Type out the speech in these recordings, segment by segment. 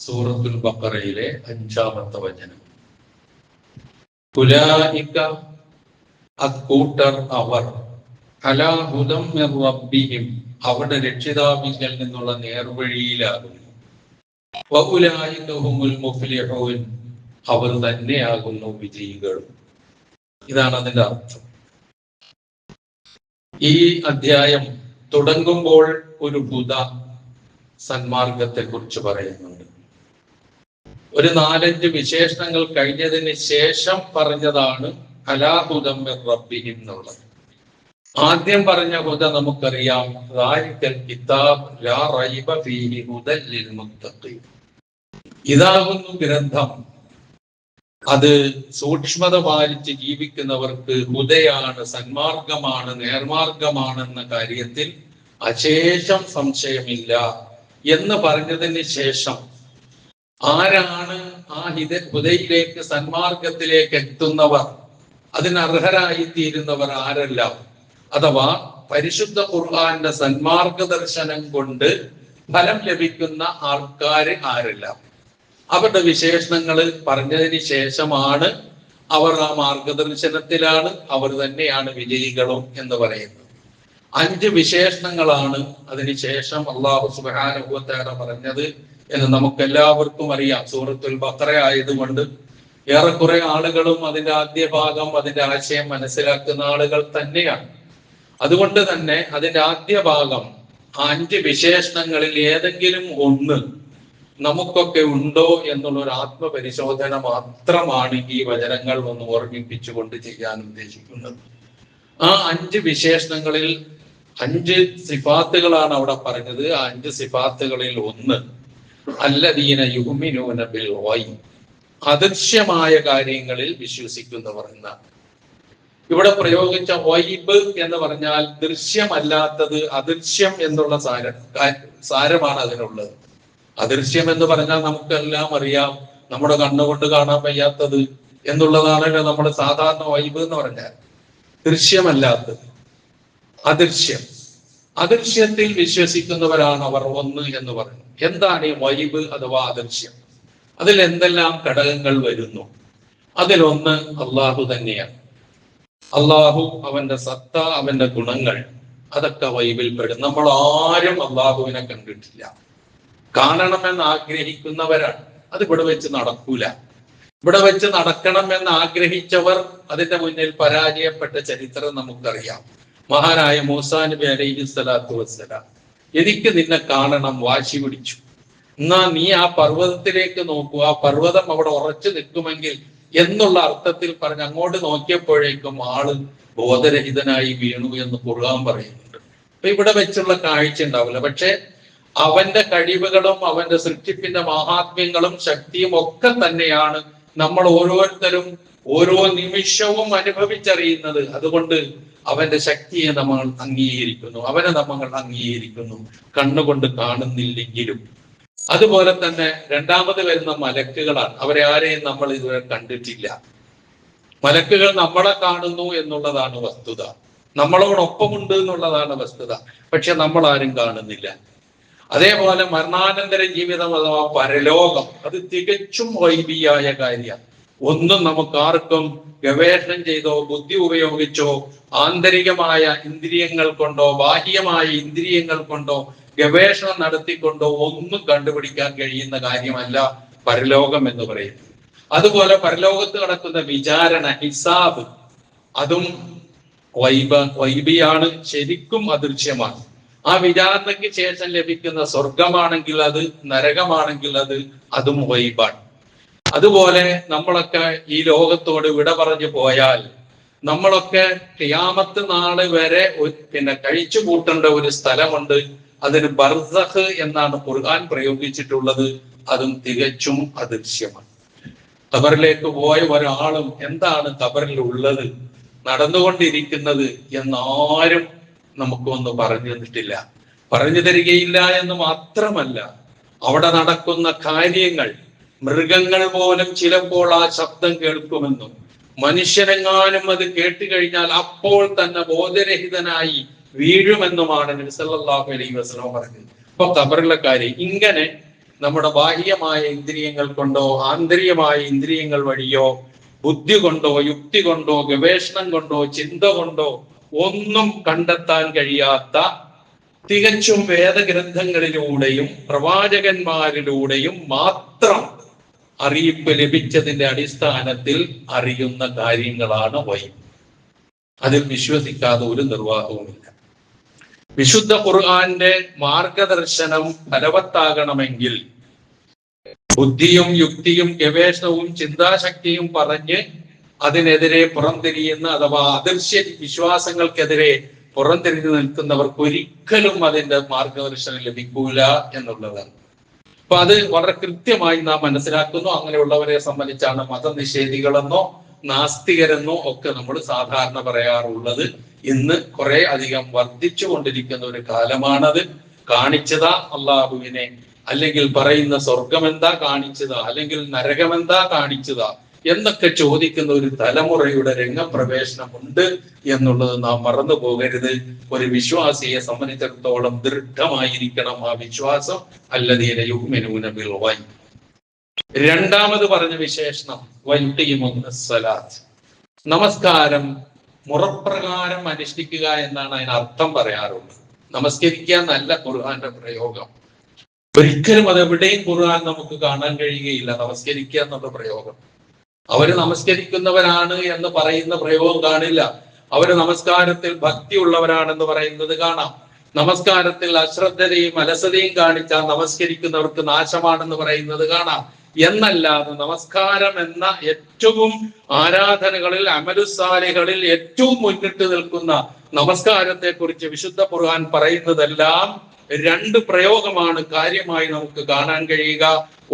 സൂറത്തുൽ ബഖറയിലെ 5-ാമത്തെ വചനം. ഉലൈക അക്കൂട്ടർ അവർ അലാ ഹുദം മിർ റബ്ബിഹിം അവരുടെ രക്ഷിതാവിങ്കൽ നിന്നുള്ള നേർവഴിയിലാകുന്നു. വഉലൈക ഹുമുൽ മുഫ്ലിഹൂൻ അവർ തന്നെയാകുന്നു വിജയികളും. ഇതാണ് അതിന്റെ അർത്ഥം. ഈ അധ്യായം തുടങ്ങുമ്പോൾ ഒരു ഹുദ സന്മാർഗത്തെ കുറിച്ച് പറയുന്നുണ്ട്. ഒരു 4-5 വിശേഷണങ്ങൾ കഴിഞ്ഞതിന് ശേഷം പറഞ്ഞതാണ് അലാ ഹുദം മിർ റബ്ബിഹിം എന്നുള്ളത്. ആദ്യം പറഞ്ഞ ഹുദ നമുക്കറിയാം, ദാലിക്കൽ കിതാബ് ലാ റൈബ ഫീഹി ഹുദൽ ലിൽ മുത്തഖീൻ. ഇതാകുന്നു ഗ്രന്ഥം, അത് സൂക്ഷ്മത പാലിച്ച് ജീവിക്കുന്നവർക്ക് ഹുദയാണ്, സന്മാർഗമാണ്, നേർമാർഗമാണെന്ന കാര്യത്തിൽ അശേഷം സംശയമില്ല എന്ന് പറഞ്ഞതിന് ശേഷം ആരാണ് ആ ഹുദയിലേക്ക്, സന്മാർഗത്തിലേക്ക് എത്തുന്നവർ, അതിനർഹരായി തീരുന്നവർ ആരെല്ലാം, അഥവാ പരിശുദ്ധ ഖുർആന്റെ സന്മാർഗ ദർശനം കൊണ്ട് ഫലം ലഭിക്കുന്ന ആൾക്കാര് ആരെല്ലാം, അവരുടെ വിശേഷണങ്ങൾ പറഞ്ഞതിന് ശേഷമാണ് അവർ ആ മാർഗദർശനത്തിലാണ്, അവർ തന്നെയാണ് വിജയികളും എന്ന് പറയുന്നത്. 5 വിശേഷണങ്ങളാണ് അതിനുശേഷം അല്ലാഹു സുബ്ഹാനഹു വ തആല പറഞ്ഞത് എന്ന് നമുക്കെല്ലാവർക്കും അറിയാം. സൂറത്തുൽ ബഖറ ആയതുകൊണ്ട് ഏറെക്കുറെ ആളുകളും അതിന്റെ ആദ്യ ഭാഗം, അതിന്റെ ആശയം മനസ്സിലാക്കുന്ന ആളുകൾ തന്നെയാണ്. അതുകൊണ്ട് തന്നെ അതിന്റെ ആദ്യ ഭാഗം 5 വിശേഷണങ്ങളിൽ ഏതെങ്കിലും ഒന്ന് നമുക്കൊക്കെ ഉണ്ടോ എന്നുള്ള ഒരു ആത്മപരിശോധന മാത്രമാണ് ഈ വചനങ്ങൾ ഒന്ന് ഓർമ്മിപ്പിച്ചുകൊണ്ട് ചെയ്യാൻ ഉദ്ദേശിക്കുന്നത്. ആ 5 വിശേഷണങ്ങളിൽ 5 സിഫാത്തുകളാണ് അവിടെ പറഞ്ഞത്. ആ 5 സിഫാത്തുകളിൽ ഒന്ന് അല്ലദീന യുഅ്മിനൂന ബിൽ ഗൈബ്, അദൃശ്യമായ കാര്യങ്ങളിൽ വിശ്വസിക്കുന്നവർ എന്നാണ്. ഇവിടെ പ്രയോഗിച്ച ഗൈബ് എന്ന് പറഞ്ഞാൽ ദൃശ്യമല്ലാത്തത്, അദൃശ്യം എന്നുള്ള സാരമാണ് അതിനുള്ളത്. അദൃശ്യം എന്ന് പറഞ്ഞാൽ നമുക്കെല്ലാം അറിയാം, നമ്മുടെ കണ്ണുകൊണ്ട് കാണാൻ വയ്യാത്തത് എന്നുള്ളതാണല്ലോ നമ്മൾ സാധാരണ ഗൈബ് എന്ന് പറഞ്ഞാൽ. ദൃശ്യമല്ലാത്തത്, അദൃശ്യം, അദൃശ്യത്തിൽ വിശ്വസിക്കുന്നവരാണ് അവർ ഒന്ന് എന്ന് പറഞ്ഞു. എന്താണ് ഈ ഗൈബ് അഥവാ അദൃശ്യം? അതിൽ എന്തെല്ലാം ഘടകങ്ങൾ വരുന്നു? അതിലൊന്ന് അള്ളാഹു തന്നെയാണ്. അള്ളാഹു, അവന്റെ സത്ത, അവന്റെ ഗുണങ്ങൾ, അതൊക്കെ ഗൈബിൽ പെടും. നമ്മൾ ആരും അള്ളാഹുവിനെ കണ്ടിട്ടില്ല. കാണണമെന്ന് ആഗ്രഹിക്കുന്നവരാണ്. അത് ഇവിടെ വെച്ച് നടക്കൂല. ഇവിടെ വെച്ച് നടക്കണമെന്ന് ആഗ്രഹിച്ചവർ അതിന്റെ മുന്നിൽ പരാജയപ്പെട്ട ചരിത്രം നമുക്കറിയാം. മഹാനായ മൂസാ നബി അലൈഹി സ്വലാത്തു വസ്സലാം എനിക്ക് നിന്നെ കാണണം വാശി പിടിച്ചു. എന്നാ നീ ആ പർവ്വതത്തിലേക്ക് നോക്കൂ, ആ പർവ്വതം അവിടെ ഉറച്ചു നിൽക്കുമെങ്കിൽ എന്നുള്ള അർത്ഥത്തിൽ പറഞ്ഞ് അങ്ങോട്ട് നോക്കിയപ്പോഴേക്കും ആള് ബോധരഹിതനായി വീണു എന്ന് ഖുർആൻ പറയുന്നുണ്ട്. അപ്പൊ ഇവിടെ വെച്ചുള്ള കാഴ്ച ഉണ്ടാവില്ല. പക്ഷെ അവന്റെ കഴിവുകളും അവന്റെ സൃഷ്ടിപ്പിന്റെ മഹാത്മ്യങ്ങളും ശക്തിയും ഒക്കെ തന്നെയാണ് നമ്മൾ ഓരോരുത്തരും ഓരോ നിമിഷവും അനുഭവിച്ചറിയുന്നത്. അതുകൊണ്ട് അവന്റെ ശക്തിയെ നമ്മൾ അംഗീകരിക്കുന്നു, അവനെ നമ്മൾ അംഗീകരിക്കുന്നു, കണ്ണുകൊണ്ട് കാണുന്നില്ലെങ്കിലും. അതുപോലെ തന്നെ രണ്ടാമത് വരുന്ന മലക്കുകളാണ്. അവരെ ആരെയും നമ്മൾ ഇതുവരെ കണ്ടിട്ടില്ല. മലക്കുകൾ നമ്മളെ കാണുന്നു എന്നുള്ളതാണ് വസ്തുത, നമ്മളോടൊപ്പമുണ്ട് എന്നുള്ളതാണ് വസ്തുത. പക്ഷെ നമ്മൾ ആരും കാണുന്നില്ല. അതേപോലെ മരണാനന്തര ജീവിതം അഥവാ പരലോകം, അത് തികച്ചും ഗൈബിയായ കാര്യമാണ്. ഒന്നും നമുക്ക് ആർക്കും ഗവേഷണം ചെയ്തോ ബുദ്ധി ഉപയോഗിച്ചോ ആന്തരികമായ ഇന്ദ്രിയങ്ങൾ കൊണ്ടോ ബാഹ്യമായ ഇന്ദ്രിയങ്ങൾ കൊണ്ടോ ഗവേഷണം നടത്തിക്കൊണ്ടോ ഒന്നും കണ്ടുപിടിക്കാൻ കഴിയുന്ന കാര്യമല്ല പരലോകം എന്ന് പറയുന്നത്. അതുപോലെ പരലോകത്ത് നടക്കുന്ന വിചാരണ, ഹിസാബ്, അതും ഗൈബിയാണ്, ശരിക്കും അദൃശ്യമാണ്. ആ വിചാരണയ്ക്ക് ശേഷം ലഭിക്കുന്ന സ്വർഗമാണെങ്കിൽ അത്, നരകമാണെങ്കിൽ അതും ഗൈബാണ്. അതുപോലെ നമ്മളൊക്കെ ഈ ലോകത്തോട് വിട പറഞ്ഞു പോയാൽ നമ്മളൊക്കെ ഖിയാമത്ത് നാള് വരെ കഴിച്ചു കൂട്ടേണ്ട ഒരു സ്ഥലമുണ്ട്. അതിന് ബർസഖ് എന്നാണ് ഖുർആൻ പ്രയോഗിച്ചിട്ടുള്ളത്. അതും തികച്ചും അദൃശ്യമാണ്. ഖബറിലേക്ക് പോയ ഒരാളും എന്താണ് ഖബറിൽ ഉള്ളത്, നടന്നുകൊണ്ടിരിക്കുന്നത് എന്നാരും നമുക്കൊന്നും പറഞ്ഞു തന്നിട്ടില്ല, പറഞ്ഞു തരികയില്ല എന്ന് മാത്രമല്ല, അവിടെ നടക്കുന്ന കാര്യങ്ങൾ മൃഗങ്ങൾ പോലും ചിലപ്പോൾ ആ ശബ്ദം കേൾക്കുമെന്നും മനുഷ്യനെങ്ങാനും അത് കേട്ട് കഴിഞ്ഞാൽ അപ്പോൾ തന്നെ ബോധരഹിതനായി വീഴുമെന്നുമാണ് നബി സല്ലല്ലാഹു അലൈഹി വസല്ലം പറഞ്ഞത്. അപ്പൊ ഖബറിലെ കാര്യം ഇങ്ങനെ നമ്മുടെ ബാഹ്യമായ ഇന്ദ്രിയങ്ങൾ കൊണ്ടോ ആന്തരികമായ ഇന്ദ്രിയങ്ങൾ വഴിയോ ബുദ്ധി കൊണ്ടോ യുക്തി കൊണ്ടോ ഗവേഷണം കൊണ്ടോ ചിന്ത കൊണ്ടോ ഒന്നും കണ്ടെത്താൻ കഴിയാത്ത തികച്ചും വേദഗ്രന്ഥങ്ങളിലൂടെയും പ്രവാചകന്മാരിലൂടെയും മാത്രം അറിയിപ്പ് ലഭിച്ചതിന്റെ അടിസ്ഥാനത്തിൽ അറിയുന്ന കാര്യങ്ങളാണ് വഹി. അതിൽ വിശ്വസിക്കാതെ ഒരു നിർവാഹവുമില്ല. വിശുദ്ധ ഖുർആന്റെ മാർഗദർശനം ഫലവത്താകണമെങ്കിൽ ബുദ്ധിയും യുക്തിയും ഗവേഷണവും ചിന്താശക്തിയും പറഞ്ഞ് അതിനെതിരെ പുറംതിരിയുന്ന അഥവാ അദൃശ്യ വിശ്വാസങ്ങൾക്കെതിരെ പുറംതിരിഞ്ഞു നിൽക്കുന്നവർക്ക് ഒരിക്കലും അതിന്റെ മാർഗദർശനം ലഭിക്കൂല എന്നുള്ളതാണ്. അപ്പൊ അത് വളരെ കൃത്യമായി നാം മനസ്സിലാക്കുന്നു. അങ്ങനെയുള്ളവരെ സംബന്ധിച്ചാണ് മതനിഷേധികളെന്നോ നാസ്തികരെന്നോ ഒക്കെ നമ്മൾ സാധാരണ പറയാറുള്ളത്. ഇന്ന് കുറെ അധികം വർദ്ധിച്ചു കൊണ്ടിരിക്കുന്ന ഒരു കാലമാണത്. കാണിച്ചതാ അള്ളാഹുവിനെ, അല്ലെങ്കിൽ പറയുന്ന സ്വർഗം എന്താ കാണിച്ചതാ, അല്ലെങ്കിൽ നരകം എന്താ കാണിച്ചതാ എന്നൊക്കെ ചോദിക്കുന്ന ഒരു തലമുറയുടെ രംഗപ്രവേശനമുണ്ട് എന്നുള്ളത് നാം മറന്നു പോകരുത്. ഒരു വിശ്വാസിയെ സംബന്ധിച്ചിടത്തോളം ദൃഢമായിരിക്കണം ആ വിശ്വാസം. അല്ലദീന യുഅ്മിനൂന ബിൽ ഗൈബ്. രണ്ടാമത് പറഞ്ഞ വിശേഷണം വയുഖീമുസ്സലാത്ത്, നമസ്കാരം മുറപ്രകാരം അനുഷ്ഠിക്കുക എന്നാണ് അതിന് അർത്ഥം പറയാറുള്ളത്. നമസ്കരിക്കുക എന്നല്ല ഖുർആന്റെ പ്രയോഗം. ഒരിക്കലും അതെവിടെയും ഖുർആൻ നമുക്ക് കാണാൻ കഴിയുകയില്ല നമസ്കരിക്കുക എന്നുള്ള പ്രയോഗം. അവര് നമസ്കരിക്കുന്നവരാണ് എന്ന് പറയുന്ന പ്രയോഗം കാണില്ല. അവര് നമസ്കാരത്തിൽ ഭക്തിയുള്ളവരാണെന്ന് പറയുന്നത് കാണാം. നമസ്കാരത്തിൽ അശ്രദ്ധതയും അലസതയും കാണിച്ചാൽ നമസ്കരിക്കുന്നവർക്ക് നാശമാണെന്ന് പറയുന്നത് കാണാം. എന്നല്ലാതെ നമസ്കാരം എന്ന ഏറ്റവും ആരാധനകളിൽ അമലുസാലികളിൽ ഏറ്റവും മുന്നിട്ട് നിൽക്കുന്ന നമസ്കാരത്തെ കുറിച്ച് വിശുദ്ധ ഖുർആൻ പറയുന്നതെല്ലാം രണ്ട് പ്രയോഗമാണ് കാര്യമായി നമുക്ക് കാണാൻ കഴിയുക.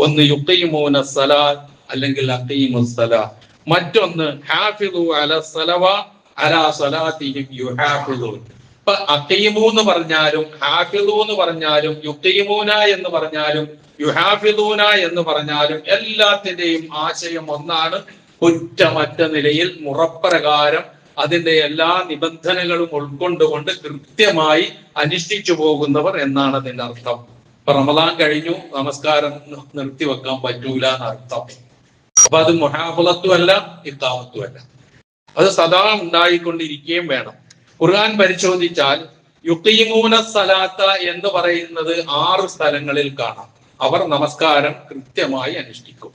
ഒന്ന് യുഖീമൂന സലാത്ത്, അല്ലെങ്കിൽ അഖീമുസ്സലാത്ത്. മറ്റൊന്ന് ഹാഫിളു അല സലവാ അലാ സലാത്തിഹിം യുഹാഫിളൂൻ. ഇപ്പൊ അഖീമു എന്ന് പറഞ്ഞാലും ഹാഫിളു എന്ന് പറഞ്ഞാലും യുഖീമൂന എന്ന് പറഞ്ഞാലും യുഹാഫിളൂന എന്ന് പറഞ്ഞാലും എല്ലാത്തിന്റെയും ആശയം ഒന്നാണ്. കുറ്റമറ്റ നിലയിൽ മുറപ്രകാരം അതിന്റെ എല്ലാ നിബന്ധനകളും ഉൾക്കൊണ്ടുകൊണ്ട് കൃത്യമായി അനുഷ്ഠിച്ചു പോകുന്നവർ എന്നാണ് അതിന്റെ അർത്ഥം. ഇപ്പൊ റമദാൻ കഴിഞ്ഞു, നമസ്കാരം നിർത്തിവെക്കാൻ പറ്റൂല എന്നർത്ഥം. അപ്പൊ അത് മുഹാഫളത്തും അല്ല ഇഖാമത്തും അല്ല, അത് സദാ ഉണ്ടായിക്കൊണ്ടിരിക്കുകയും വേണം. ഖുർആൻ പരിശോധിച്ചാൽ യുഖീമൂന സലാത്ത എന്ന് പറയുന്നത് 6 സ്ഥലങ്ങളിൽ കാണാം. അവർ നമസ്കാരം കൃത്യമായി അനുഷ്ഠിക്കും.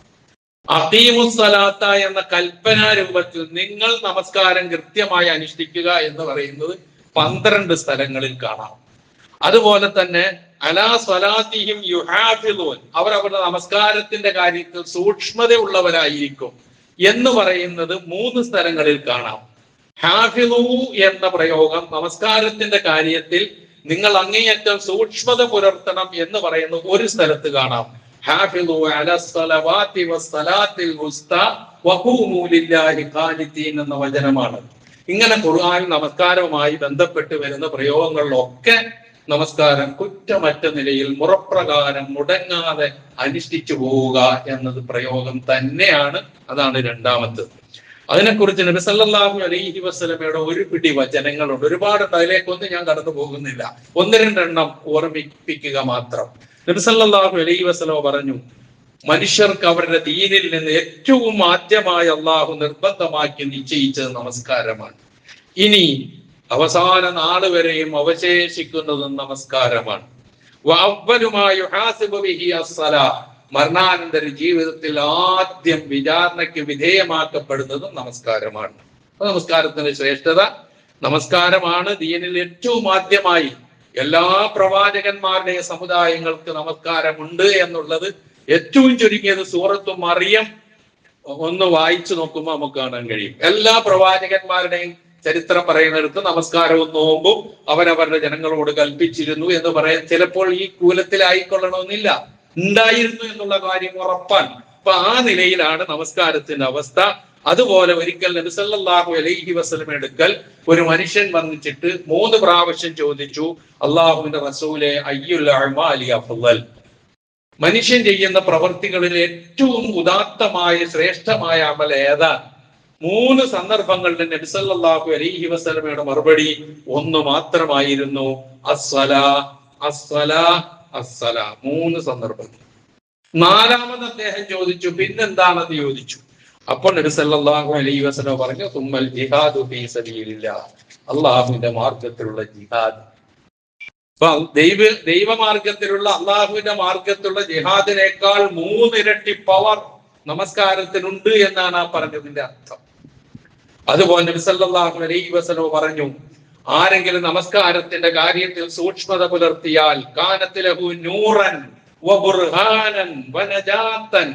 അഖീമുസ്സലാത്ത എന്ന കൽപ്പനാ രൂപത്തിൽ നിങ്ങൾ നമസ്കാരം കൃത്യമായി അനുഷ്ഠിക്കുക എന്ന് പറയുന്നത് 12 സ്ഥലങ്ങളിൽ കാണാം. അതുപോലെ തന്നെ അലാ സ്വലാത്തിഹിം യുഹാഫിളൂൻ, അവർ അവരുടെ നമസ്കാരത്തിന്റെ കാര്യത്തിൽ സൂക്ഷ്മതയുള്ളവരായിരിക്കും എന്ന് പറയുന്നത് 3 സ്ഥലങ്ങളിൽ കാണാം. ഹാഫിളു എന്ന പ്രയോഗം നമസ്കാരത്തിന്റെ കാര്യത്തിൽ നിങ്ങൾ അങ്ങേയറ്റം സൂക്ഷ്മത പുലർത്തണം എന്ന് പറയുന്ന 1 സ്ഥലത്ത് കാണാം. ഹാഫിളു അലാ സ്വലവാതി വസ്സലാത്തിൽ വുസ്താ വഖൂമു ലില്ലാഹി ഖാനിതീൻ എന്ന വചനമാണ്. ഇങ്ങനെ ഖുർആൻ നമസ്കാരവുമായി ബന്ധപ്പെട്ട് വരുന്ന പ്രയോഗങ്ങളിലൊക്കെ നമസ്കാരം കുറ്റമറ്റ നിലയിൽ മുറപ്രകാരം മുടങ്ങാതെ അനുഷ്ഠിച്ചു പോവുക എന്നത് പ്രയോഗം തന്നെയാണ്. അതാണ് രണ്ടാമത്തത്. അതിനെക്കുറിച്ച് നബി സല്ലല്ലാഹു അലൈഹി വസല്ലമയുടെ ഒരു പിടി വചനങ്ങളുണ്ട്. ഒരുപാടുണ്ട്, അതിലേക്കൊന്നും ഞാൻ കടന്നു പോകുന്നില്ല. 1-2 എണ്ണം ഓർമ്മിപ്പിക്കുക മാത്രം. നബി സല്ലല്ലാഹു അലൈഹി വസല്ലമ പറഞ്ഞു, മനുഷ്യർക്ക് അവരുടെ ദീനിൽ നിന്ന് ഏറ്റവും ആദ്യമായി അള്ളാഹു നിർബന്ധമാക്കി നിശ്ചയിച്ചത് നമസ്കാരമാണ്. ഇനി അവസാന നാള് വരെയും അവശേഷിക്കുന്നതും നമസ്കാരമാണ്. മരണാനന്തര ജീവിതത്തിൽ ആദ്യം വിചാരണയ്ക്ക് വിധേയമാക്കപ്പെടുന്നതും നമസ്കാരമാണ്. അപ്പൊ നമസ്കാരത്തിന്റെ ശ്രേഷ്ഠത, നമസ്കാരമാണ് ദീനിൽ ഏറ്റവും ആദ്യമായി എല്ലാ പ്രവാചകന്മാരുടെയും സമുദായങ്ങൾക്ക് നമസ്കാരമുണ്ട് എന്നുള്ളത് ഏറ്റവും ചുരുങ്ങിയത് സൂറത്തു മറിയം ഒന്ന് വായിച്ചു നോക്കുമ്പോൾ നമുക്ക് കാണാൻ കഴിയും. എല്ലാ പ്രവാചകന്മാരുടെയും ചരിത്രം പറയുന്നിടത്ത് നമസ്കാരവും നോമ്പും അവരവരുടെ ജനങ്ങളോട് കൽപ്പിച്ചിരുന്നു എന്ന് പറയാൻ ചിലപ്പോൾ ഈ കൂലത്തിലായിക്കൊള്ളണമെന്നില്ല, ഉണ്ടായിരുന്നു എന്നുള്ള കാര്യം ഉറപ്പാണ്. അപ്പൊ ആ നിലയിലാണ് നമസ്കാരത്തിന്റെ അവസ്ഥ. അതുപോലെ ഒരിക്കൽ നബി സല്ലല്ലാഹു അലൈഹി വസല്ലം എടുക്കൽ ഒരു മനുഷ്യൻ വന്നിച്ചിട്ട് 3 പ്രാവശ്യം ചോദിച്ചു, അള്ളാഹുവിന്റെ റസൂലെ അയ്യുൽ അഅ്മാലി അഫ്ളൽ, മനുഷ്യൻ ചെയ്യുന്ന പ്രവൃത്തികളിൽ ഏറ്റവും ഉദാത്തമായ ശ്രേഷ്ഠമായ അമൽ ഏതാണ്? 3 സന്ദർഭങ്ങളിൽ നബി സല്ലല്ലാഹു അലൈഹി വസല്ലമയുടെ മറുപടി ഒന്ന് മാത്രമായിരുന്നു, അസ്സലാ അസ്സലാ അസ്സലാ. 3 സന്ദർഭങ്ങൾ. നാലാമത് അദ്ദേഹം ചോദിച്ചു, പിന്നെന്താണെന്ന് ചോദിച്ചു. അപ്പോൾ നബി സല്ലല്ലാഹു അലൈഹി വസല്ലം പറഞ്ഞു, തുമ്മൽ ജിഹാദു ഫീ സബീലില്ലാഹ്, അള്ളാഹുവിന്റെ മാർഗത്തിലുള്ള ജിഹാദ്. അപ്പൊ ദൈവമാർഗത്തിലുള്ള അള്ളാഹുവിന്റെ മാർഗത്തിലുള്ള ജിഹാദിനേക്കാൾ 3 ഇരട്ടി പവർ നമസ്കാരത്തിനുണ്ട് എന്നാണ് ആ പറഞ്ഞതിന്റെ അർത്ഥം. അതുപോലെ നബി സല്ലല്ലാഹു അലൈഹി വസല്ലം പറഞ്ഞു, ആരെങ്കിലും നമസ്കാരത്തിന്റെ കാര്യത്തിൽ സൂക്ഷ്മത പുലർത്തിയാൽ കാനത്ത് ലഹു നൂറൻ വബുർഹാനൻ വനജാതൻ,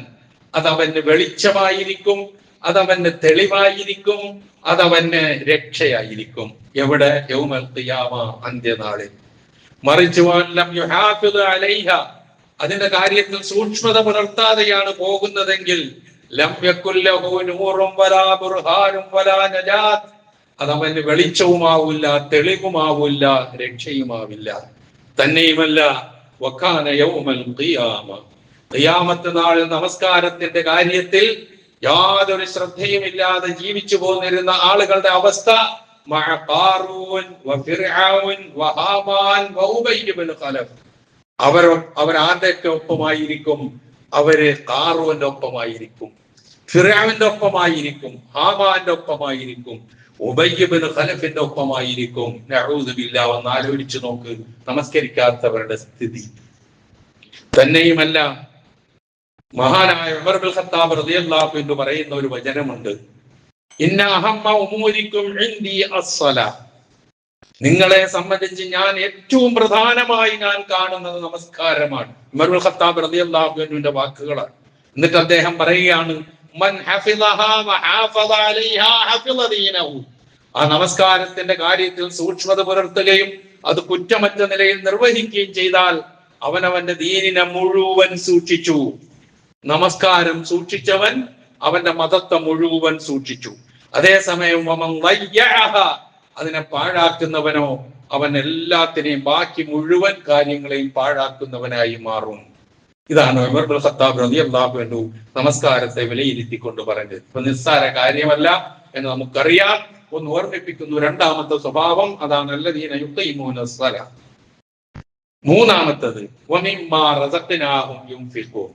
അതവന് വെളിച്ചമായിരിക്കും, അതവന് തെളിവായിരിക്കും, അതവന് രക്ഷയായിരിക്കും. എവിടെ? യൗമൽ ഖിയാമ, അന്ത്യനാളിൽ. മറിച്ച് വല്ലം യുഹാഫിദ് അലൈഹ, അതിന്റെ കാര്യത്തിൽ സൂക്ഷ്മത പുലർത്താതെയാണ് പോകുന്നതെങ്കിൽ ലം യകുൽ ലഹു നൂറുൻ വലാ ബുർഹാനും വലാ നജാത്ത്, അതവന് വെളിച്ചവുമാവില്ല, തെളിവുമാവില്ല, രക്ഷയുമാവില്ല. തന്നെയുമല്ല വകാന യൗമൽ ഖിയാമ, ഖിയാമത്ത് നാളിൽ നമസ്കാരത്തിന്റെ കാര്യത്തിൽ യാതൊരു ശ്രദ്ധയുമില്ലാതെ ജീവിച്ചു പോന്നിരുന്ന ആളുകളുടെ അവസ്ഥ മഅ ഖാറൂൻ വഫിർഔൻ വഹാമാൻ വഉബയ്യ് ഇബ്നു ഖലഫ്, അവർ ആരുടെയൊക്കെ ഒപ്പമായിരിക്കും? അവര് ഖാറൂന്റെ ഒപ്പമായിരിക്കും, ഫിർഔന്റെ ഒപ്പമായിരിക്കും, ഹാമാന്റെ ഒപ്പമായിരിക്കും, ഉബയ്യ് ഇബ്നു ഖലഫിന്റെ ഒപ്പമായിരിക്കും. നഊദു ബില്ലാഹ്. ഒന്ന് ആലോചിച്ചു നോക്ക് നമസ്കരിക്കാത്തവരുടെ സ്ഥിതി. തന്നെയുമല്ല, മഹാനായ ഉമർ ഇബ്നുൽ ഖത്താബ് റളിയല്ലാഹു അൻഹു പറയുന്ന ഒരു വചനമുണ്ട്, ഇന്ന അഹമ്മ ഉമൂരിക്കും ഇൻദി അസ്സലാ, നിങ്ങളെ സംബന്ധിച്ച് ഞാൻ ഏറ്റവും പ്രധാനമായി ഞാൻ കാണുന്നത് നമസ്കാരമാണ്. ഉമർ ഇബ്നുൽ ഖത്താബ് റളിയല്ലാഹു അൻഹുവിന്റെ വാക്കുകളാണ്. എന്നിട്ട് അദ്ദേഹം പറയുകയാണ്, മൻ ഹഫിളഹാ വഹാഫള അലൈഹാ ഹഫിള ദീനഹു, ആ നമസ്കാരത്തിന്റെ കാര്യത്തിൽ സൂക്ഷ്മത പുലർത്തുകയും അത് കുറ്റമറ്റ നിലയിൽ നിർവഹിക്കുകയും ചെയ്താൽ അവനവന്റെ ദീനിനെ മുഴുവൻ സൂക്ഷിച്ചു. നമസ്കാരം സൂക്ഷിച്ചവൻ അവന്റെ മതത്തെ മുഴുവൻ സൂക്ഷിച്ചു. അതേസമയം അതിനെ പാഴാക്കുന്നവനോ അവൻ എല്ലാത്തിനെയും, ബാക്കി മുഴുവൻ കാര്യങ്ങളെയും പാഴാക്കുന്നവനായി മാറും. ഇതാണ് ഉമർ ഇബ്നുൽ ഖത്താബ് റളിയല്ലാഹു അൻഹു നമസ്കാരത്തെ വിലയിരുത്തിക്കൊണ്ട് പറഞ്ഞത്. ഇപ്പൊ നിസ്സാര കാര്യമല്ല എന്ന് നമുക്കറിയാം. ഒന്ന് ഓർമ്മിപ്പിക്കുന്നു. രണ്ടാമത്തെ സ്വഭാവം അതാണ്, അല്ലദീന യുഖീമൂന സ്വലാ. മൂന്നാമത്തത് വമിമ്മാ റസഖ്നാഹും യുൻഫിഖൂൻ,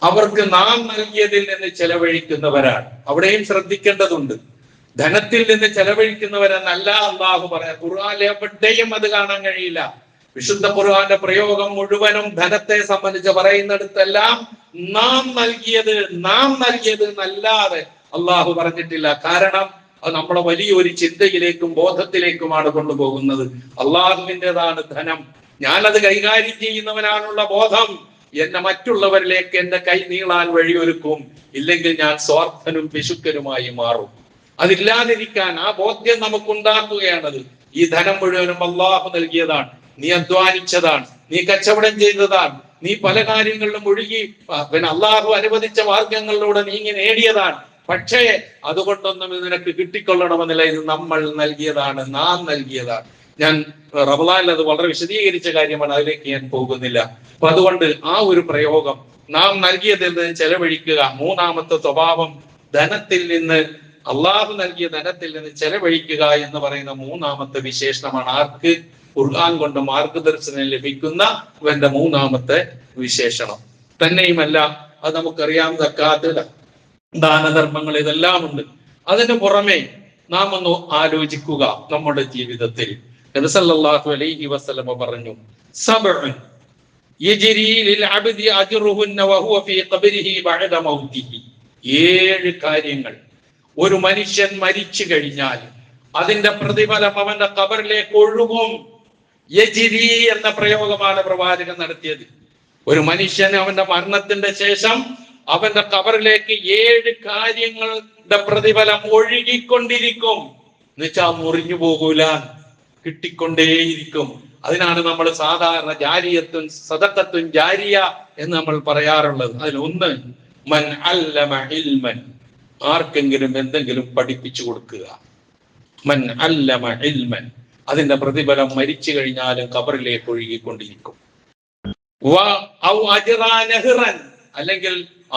അവർക്ക് നാം നൽകിയതിൽ നിന്ന് ചെലവഴിക്കുന്നവരാണ്. അവിടെയും ശ്രദ്ധിക്കേണ്ടതുണ്ട്. ധനത്തിൽ നിന്ന് ചെലവഴിക്കുന്നവരെന്നല്ല അള്ളാഹു പറയാം. ഖുർആനിൽ എവിടെയും അത് കാണാൻ കഴിയില്ല. വിശുദ്ധ ഖുർആന്റെ പ്രയോഗം മുഴുവനും ധനത്തെ സംബന്ധിച്ച് പറയുന്നിടത്തെല്ലാം നാം നൽകിയത് എന്നല്ലാതെ അള്ളാഹു പറഞ്ഞിട്ടില്ല. കാരണം അത് നമ്മളെ വലിയൊരു ചിന്തയിലേക്കും ബോധത്തിലേക്കുമാണ് കൊണ്ടുപോകുന്നത്. അള്ളാഹുവിൻ്റെതാണ് ധനം, ഞാനത് കൈകാര്യം ചെയ്യുന്നവനാണുള്ള ബോധം എന്നെ മറ്റുള്ളവരിലേക്ക് എന്റെ കൈ നീളാൻ വഴിയൊരുക്കും. ഇല്ലെങ്കിൽ ഞാൻ സ്വാർത്ഥനും പിശുക്കനുമായി മാറും. അതില്ലാതിരിക്കാൻ ആ ബോധ്യം നമുക്കുണ്ടാക്കുകയാണത്. ഈ ധനം മുഴുവനും അള്ളാഹു നൽകിയതാണ്, നീ അധ്വാനിച്ചതാണ്, നീ കച്ചവടം ചെയ്തതാണ്, നീ പല കാര്യങ്ങളിലും ഒഴുകി പിന്നെ അള്ളാഹു അനുവദിച്ച മാർഗങ്ങളിലൂടെ നീ ഇങ്ങനെ നേടിയതാണ്. പക്ഷേ അതുകൊണ്ടൊന്നും ഇത് നിനക്ക് കിട്ടിക്കൊള്ളണമെന്നില്ല. ഇത് നമ്മൾ നൽകിയതാണ്, നാം നൽകിയതാണ്. ഞാൻ റമളാനിൽ അത് വളരെ വിശദീകരിച്ച കാര്യമാണ്, അതിലേക്ക് ഞാൻ പോകുന്നില്ല. അപ്പൊ അതുകൊണ്ട് ആ ഒരു പ്രയോഗം, നാം നൽകിയതിൽ നിന്ന് ചെലവഴിക്കുക. മൂന്നാമത്തെ സ്വഭാവം ധനത്തിൽ നിന്ന്, അള്ളാഹു നൽകിയ ധനത്തിൽ നിന്ന് ചെലവഴിക്കുക എന്ന് പറയുന്ന മൂന്നാമത്തെ വിശേഷണമാണ്. ആർക്ക്? ഖുർആൻ കൊണ്ട് മാർഗദർശനം ലഭിക്കുന്ന അവന്റെ മൂന്നാമത്തെ വിശേഷണം. തന്നെയുമല്ല, അത് നമുക്കറിയാം, സക്കാത്ത്, ദാനധർമ്മങ്ങൾ, ഇതെല്ലാം ഉണ്ട്. അതിന് പുറമെ നാം ഒന്ന് ആലോചിക്കുക. നമ്മുടെ ജീവിതത്തിൽ നബി സല്ലല്ലാഹു അലൈഹി വസല്ലം പറഞ്ഞു, സബ്ഉൻ യജ്രി ലിൽ അബ്ദി അജ്റുഹുന്ന വഹുവ ഫീ ഖബ്രിഹി ബഅദ മൗതിഹി. 7 കാര്യങ്ങൾ ഒരു മനുഷ്യൻ മരിച്ചു കഴിഞ്ഞാൽ അതിന്റെ പ്രതിഫലം അവന്റെ ഖബറിലേക്ക് ഒഴുകും. യജ്രി എന്ന പ്രയോഗമാണ് പ്രവാചകൻ നടത്തിയത്. ഒരു മനുഷ്യൻ അവന്റെ മരണത്തിന്റെ ശേഷം അവന്റെ ഖബറിലേക്ക് 7 കാര്യങ്ങളുടെ പ്രതിഫലം ഒഴുകിക്കൊണ്ടിരിക്കും. എന്നുവെച്ചാൽ മുറിഞ്ഞു പോകൂല, കിട്ടിക്കൊണ്ടേയിരിക്കും. അതിനാണ് നമ്മൾ സാധാരണ ജാരിയത്തുൻ സദഖത്തുൻ ജാരിയ എന്ന് നമ്മൾ പറയാറുള്ളത്. അതിലൊന്ന് മൻ അല്ലമ ഇൽമൻ, ആർക്കെങ്കിലും എന്തെങ്കിലും പഠിപ്പിച്ചു കൊടുക്കുക. മൻ അല്ലമ ഇൽമൻ, അതിന്റെ പ്രതിഫലം മരിച്ചു കഴിഞ്ഞാലും ഖബറിലേക്ക് ഒഴുകിക്കൊണ്ടിരിക്കും. ഔ അജ്റാ നഹ്റൻ, അല്ലെങ്കിൽ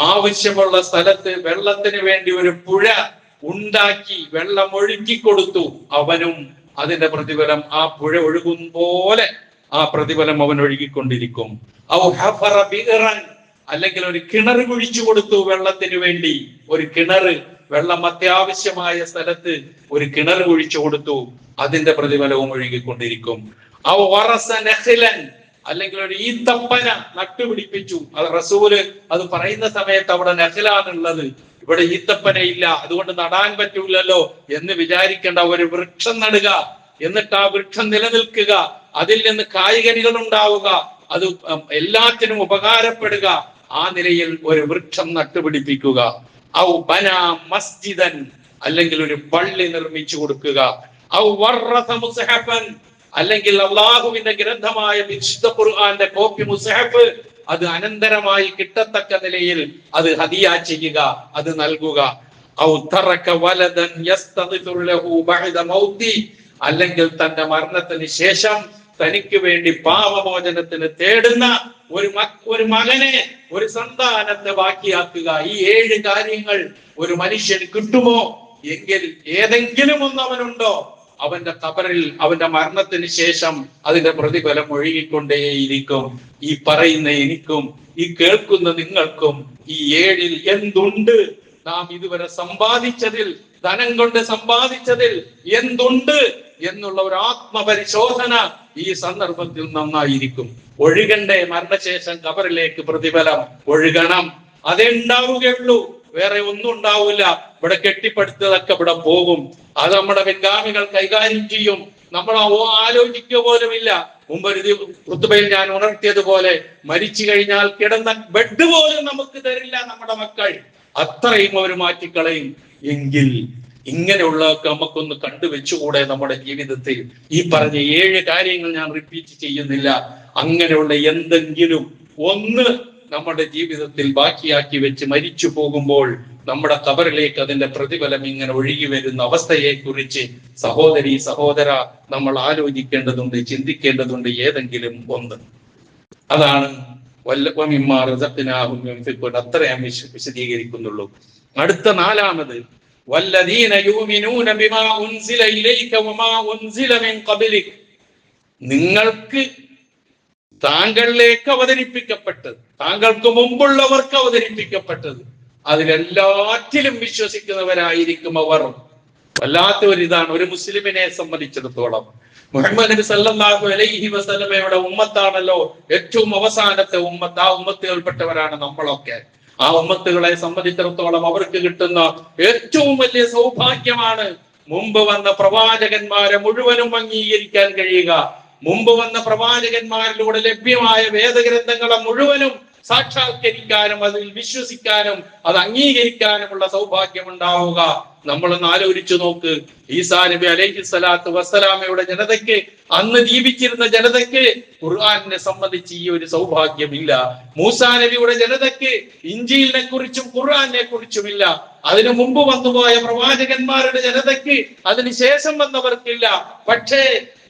ആവശ്യമുള്ള സ്ഥലത്ത് വെള്ളത്തിന് വേണ്ടി ഒരു പുഴ ഉണ്ടാക്കി വെള്ളം ഒഴുക്കി കൊടുത്തു, അവനും അതിന്റെ പ്രതിഫലം ആ പുഴ ഒഴുകും പോലെ ആ പ്രതിഫലം അവൻ ഒഴുകിക്കൊണ്ടിരിക്കും. ഔ ഹഫറ ബിഅറൻ, അല്ലെങ്കിൽ ഒരു കിണർ കുഴിച്ചു കൊടുത്തു വെള്ളത്തിന് വേണ്ടി. ഒരു കിണർ, വെള്ളം അത്യാവശ്യമായ സ്ഥലത്ത് ഒരു കിണർ കുഴിച്ചു കൊടുത്തു, അതിന്റെ പ്രതിഫലവും ഒഴുകിക്കൊണ്ടിരിക്കും. അല്ലെങ്കിൽ ഒരു ഈത്തപ്പന നട്ടുപിടിപ്പിച്ചു. അത് റസൂല് അത് പറയുന്ന സമയത്ത് അവിടെ നഖലാണുള്ളത്, ഇവിടെ ഈത്തപ്പന ഇല്ല, അതുകൊണ്ട് നടാൻ പറ്റൂലല്ലോ എന്ന് വിചാരിക്കേണ്ട. ഒരു വൃക്ഷം നടുക, എന്നിട്ട് ആ വൃക്ഷം നിലനിൽക്കുക, അതിൽ നിന്ന് കായ്കനികൾ ഉണ്ടാവുക, അത് എല്ലാത്തിനും ഉപകാരപ്പെടുക. ആ നിലയിൽ ഒരു വൃക്ഷം നട്ടുപിടിപ്പിക്കുക. ഔ ബന മസ്ജിദൻ, അല്ലെങ്കിൽ ഒരു പള്ളി നിർമ്മിച്ചു കൊടുക്കുക. ഔ വറസ മുസ്ഹഫൻ, അല്ലെങ്കിൽ അള്ളാഹുവിന്റെ ഗ്രന്ഥമായ വിശുദ്ധ ഖുർആന്റെ കോപ്പി മുസ്ഹഫ് അത് അനന്തരമായി കിട്ടത്തക്ക നിലയിൽ അത് ഹദിയ ചെയ്യുക, അത് നൽകുക. ഔ തറക വലദൻ യസ്തഗ്ഫിറു ലഹു ബഅദ മൗതി, അല്ലെങ്കിൽ തന്റെ മരണത്തിന് ശേഷം തനിക്ക് വേണ്ടി പാപമോചനത്തിന് തേടുന്ന ഒരു മകനെ, ഒരു സന്താനത്തെ ബാക്കിയാക്കുക. ഈ 7 കാര്യങ്ങൾ ഒരു മനുഷ്യന് കിട്ടുമോ എങ്കിൽ ഏതെങ്കിലും ഒന്ന് അവനുണ്ടോ, അവന്റെ ഖബറിൽ അവന്റെ മരണത്തിന് ശേഷം അതിന്റെ പ്രതിഫലം ഒഴുകിക്കൊണ്ടേയിരിക്കും. ഈ പറയുന്ന എനിക്കും ഈ കേൾക്കുന്ന നിങ്ങൾക്കും ഈ 7-ൽ എന്തുണ്ട്? നാം ഇതുവരെ സമ്പാദിച്ചതിൽ, ധനം കൊണ്ട് സമ്പാദിച്ചതിൽ എന്തുണ്ട് എന്നുള്ള ഒരു ആത്മപരിശോധന ഈ സന്ദർഭത്തിൽ നന്നായിരിക്കും. ഒഴുകണ്ടേ മരണശേഷം ഖബറിലേക്ക് പ്രതിഫലം ഒഴുകണം, അതേ ഉണ്ടാവുകയുള്ളൂ, വേറെ ഒന്നും ഉണ്ടാവില്ല. ഇവിടെ കെട്ടിപ്പടുത്തതൊക്കെ ഇവിടെ പോകും, അത് നമ്മുടെ പിൻഗാമികൾ കൈകാര്യം ചെയ്യും, നമ്മൾ ആലോചിക്കുക പോലുമില്ല. മുമ്പൊരു ഖുത്ബയിൽ ഞാൻ ഉണർത്തിയതുപോലെ മരിച്ചു കഴിഞ്ഞാൽ കിടന്ന ബെഡ് പോലും നമുക്ക് തരില്ല നമ്മുടെ മക്കൾ, അത്രയും അവർ മാറ്റിക്കളയും. എങ്കിൽ ഇങ്ങനെയുള്ളതൊക്കെ നമുക്കൊന്ന് കണ്ടുവെച്ചുകൂടെ നമ്മുടെ ജീവിതത്തിൽ? ഈ പറഞ്ഞ 7 കാര്യങ്ങൾ ഞാൻ റിപ്പീറ്റ് ചെയ്യുന്നില്ല. അങ്ങനെയുള്ള എന്തെങ്കിലും ഒന്ന് നമ്മുടെ ജീവിതത്തിൽ ബാക്കിയാക്കി വെച്ച് മരിച്ചു പോകുമ്പോൾ നമ്മുടെ ഖബറിലേക്ക് അതിന്റെ പ്രതിഫലം ഇങ്ങനെ ഒഴുകി വരുന്ന അവസ്ഥയെ കുറിച്ച് സഹോദരി സഹോദര നമ്മൾ ആലോചിക്കേണ്ടതുണ്ട്, ചിന്തിക്കേണ്ടതുണ്ട്. ഏതെങ്കിലും ഒന്ന്, അതാണ് അത്ര ഞാൻ വിശദീകരിക്കുന്നുള്ളൂ. അടുത്ത 4-മത്, വല്ലദീന യുമിനൂന ബിമാ ഉൻസില ഇലൈക വമാ ഉൻസില മിൻ ഖബ്ലിക്, നിങ്ങൾക്ക് താങ്കളിലേക്ക് അവതരിപ്പിക്കപ്പെട്ടത്, താങ്കൾക്ക് മുമ്പുള്ളവർക്ക് അവതരിപ്പിക്കപ്പെട്ടത്, അതിലെല്ലാറ്റിലും വിശ്വസിക്കുന്നവരായിരിക്കും അവർ. വല്ലാത്ത ഒരിതാണ് ഒരു മുസ്ലിമിനെ സംബന്ധിച്ചിടത്തോളം. മുഹമ്മദ് നബി സല്ലല്ലാഹു അലൈഹി വസല്ലമയുടെ ഉമ്മത്താണല്ലോ ഏറ്റവും അവസാനത്തെ ഉമ്മത്ത്. ആ ഉമ്മത്തുകൾപ്പെട്ടവരാണ് നമ്മളൊക്കെ. ആ ഉമ്മത്തുകളെ സംബന്ധിച്ചിടത്തോളം അവർക്ക് കിട്ടുന്ന ഏറ്റവും വലിയ സൗഭാഗ്യമാണ് മുമ്പ് വന്ന പ്രവാചകന്മാരെ മുഴുവനും അംഗീകരിക്കാൻ കഴിയുക, മുമ്പ് വന്ന പ്രവാചകന്മാരിലൂടെ ലഭ്യമായ വേദഗ്രന്ഥങ്ങളെ മുഴുവനും സാക്ഷാത്കരിക്കാനും അതിൽ വിശ്വസിക്കാനും അത് അംഗീകരിക്കാനുമുള്ള സൗഭാഗ്യം ഉണ്ടാവുക. നമ്മളൊന്ന് ആലോചിച്ചു നോക്ക്. ഈസാ നബി അലൈഹി സ്വലാത്തു വസ്സലാമയുടെ ജനതയ്ക്ക്, അന്ന് ജീവിച്ചിരുന്ന ജനതയ്ക്ക് ഖുർആനിനെ സംബന്ധിച്ച് ഈ ഒരു സൗഭാഗ്യമില്ല. മൂസാ നബിയുടെ ജനതയ്ക്ക് ഇഞ്ചീലിനെ കുറിച്ചും ഖുർആനിനെ കുറിച്ചുമില്ല. അതിനു മുമ്പ് വന്നുപോയ പ്രവാചകന്മാരുടെ ജനതയ്ക്ക് അതിന് ശേഷം വന്നവർക്കില്ല. പക്ഷേ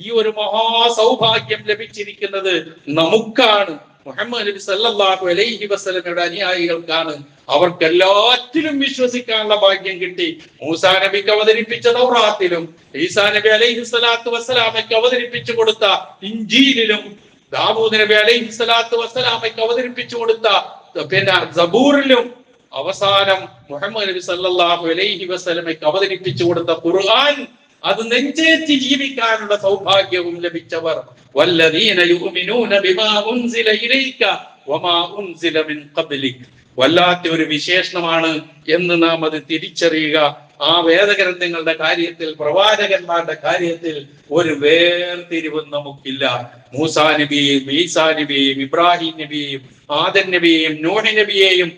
ഈ ഒരു മഹാസൗഭാഗ്യം ലഭിച്ചിരിക്കുന്നത് നമുക്കാണ്, മുഹമ്മദ് നബി സല്ലല്ലാഹു അലൈഹി വസല്ലമയുടെ അനുയായികൾക്കാണ്. അവർക്ക് എല്ലാറ്റിലും വിശ്വസിക്കാനുള്ള ഭാഗ്യം കിട്ടി. മൂസാ നബിക്ക് അവതരിപ്പിച്ച തൗറാത്തിലും ഈസാ നബി അലൈഹി സ്വലാത്തു വസ്സലാമയ്ക്ക് അവതരിപ്പിച്ചു കൊടുത്ത ഇഞ്ചീലിലും ദാവൂദ് നബി അലൈഹി സ്വലാത്തു വസ്സലാമയ്ക്ക് അവതരിപ്പിച്ചു കൊടുത്ത സബൂറിലും അവസാനം മുഹമ്മദ് നബി സല്ലല്ലാഹു അലൈഹി വസല്ലമയ്ക്ക് അവതരിപ്പിച്ചു കൊടുത്ത ഖുർആൻ, അത് നെഞ്ചേറ്റി ജീവിക്കാനുള്ള സൗഭാഗ്യവും ലഭിച്ചവർ. വല്ലദീന യുമിനൂന ബിമാ ഉൻസില ഇലൈക വമാ ഉൻസില മിൻ ഖബ്ലിക്. വല്ലാത്ത ഒരു വിശേഷണമാണ് എന്ന് നാം അത് തിരിച്ചറിയുക. ആ വേദഗ്രന്ഥങ്ങളുടെ കാര്യത്തിൽ, പ്രവാചകന്മാരുടെ കാര്യത്തിൽ ഒരു വേർതിരിവും നമുക്കില്ല. മൂസാ നബിയെയും ഈസാ നബിയെയും ഇബ്രാഹിം നബിയെയും ആദൻ നബിയെയും നൂഹ് നബിയെയും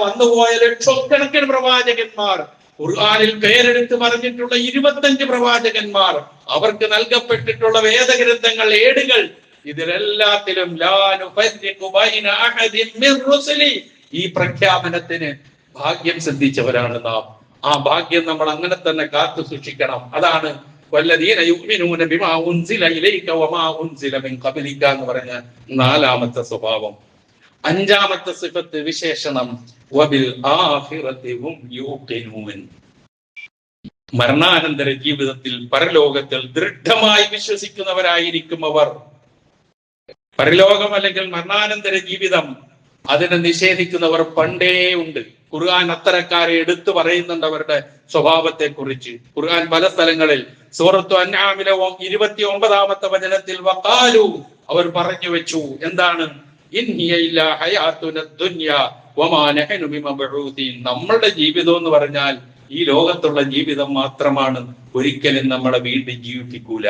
വന്നുപോയ ലക്ഷക്കണക്കിന് പ്രവാചകന്മാർ, ഖുർആനിൽ പേരെടുത്ത് പറഞ്ഞിട്ടുള്ള 25 പ്രവാചകന്മാർ, അവർക്ക് നൽകപ്പെട്ടിട്ടുള്ള വേദഗ്രന്ഥങ്ങൾ, ഏടുകൾ, ഇതിലെല്ലാത്തിലും ഈ പ്രഖ്യാപനത്തിന് ഭാഗ്യം സിദ്ധിച്ചവരാണ് നാം. ആ ഭാഗ്യം നമ്മൾ അങ്ങനെ തന്നെ കാത്തു സൂക്ഷിക്കണം. അതാണ് വല്ലദീന യുമിനൂന ബിമാ ഉൻസില ഇലൈക വമാ ഉൻസില മിൻ ഖബ്ലിക എന്ന് പറഞ്ഞ 4-മത്തെ സ്വഭാവം. 5-മത്തെ സിഫത്ത്, വിശേഷണം, വബിൽ ആഖിറതി ഹും യൂഖിനൂൻ. മരണാനന്തര ജീവിതത്തിൽ, പരലോകത്തിൽ ദൃഢമായി വിശ്വസിക്കുന്നവരായിരിക്കും അവർ. പരലോകം അല്ലെങ്കിൽ മരണാനന്തര ജീവിതം അതിനെ നിഷേധിക്കുന്നവർ പണ്ടേ ഉണ്ട്. ഖുർആൻ അത്തരക്കാരെ എടുത്തു പറയുന്നുണ്ട് അവരുടെ സ്വഭാവത്തെ കുറിച്ച്. ഖുർആൻ പല സ്ഥലങ്ങളിൽ സൂറത്തു അൻആമിലെ 29-ാമത്തെ വചനത്തിൽ വഖാലു, അവർ പറഞ്ഞു വെച്ചു, എന്താണ്? ഇൻ ഹിയ ഇല്ലാ ഹയാതുന ദുനിയ വമാ നഹ്നു ബിമബ്ഊസീൻ. നമ്മളുടെ ജീവിതം എന്ന് പറഞ്ഞാൽ ഈ ലോകത്തുള്ള ജീവിതം മാത്രമാണ്, ഒരിക്കലും നമ്മളെ വീണ്ടും ജീവിപ്പിക്കൂല.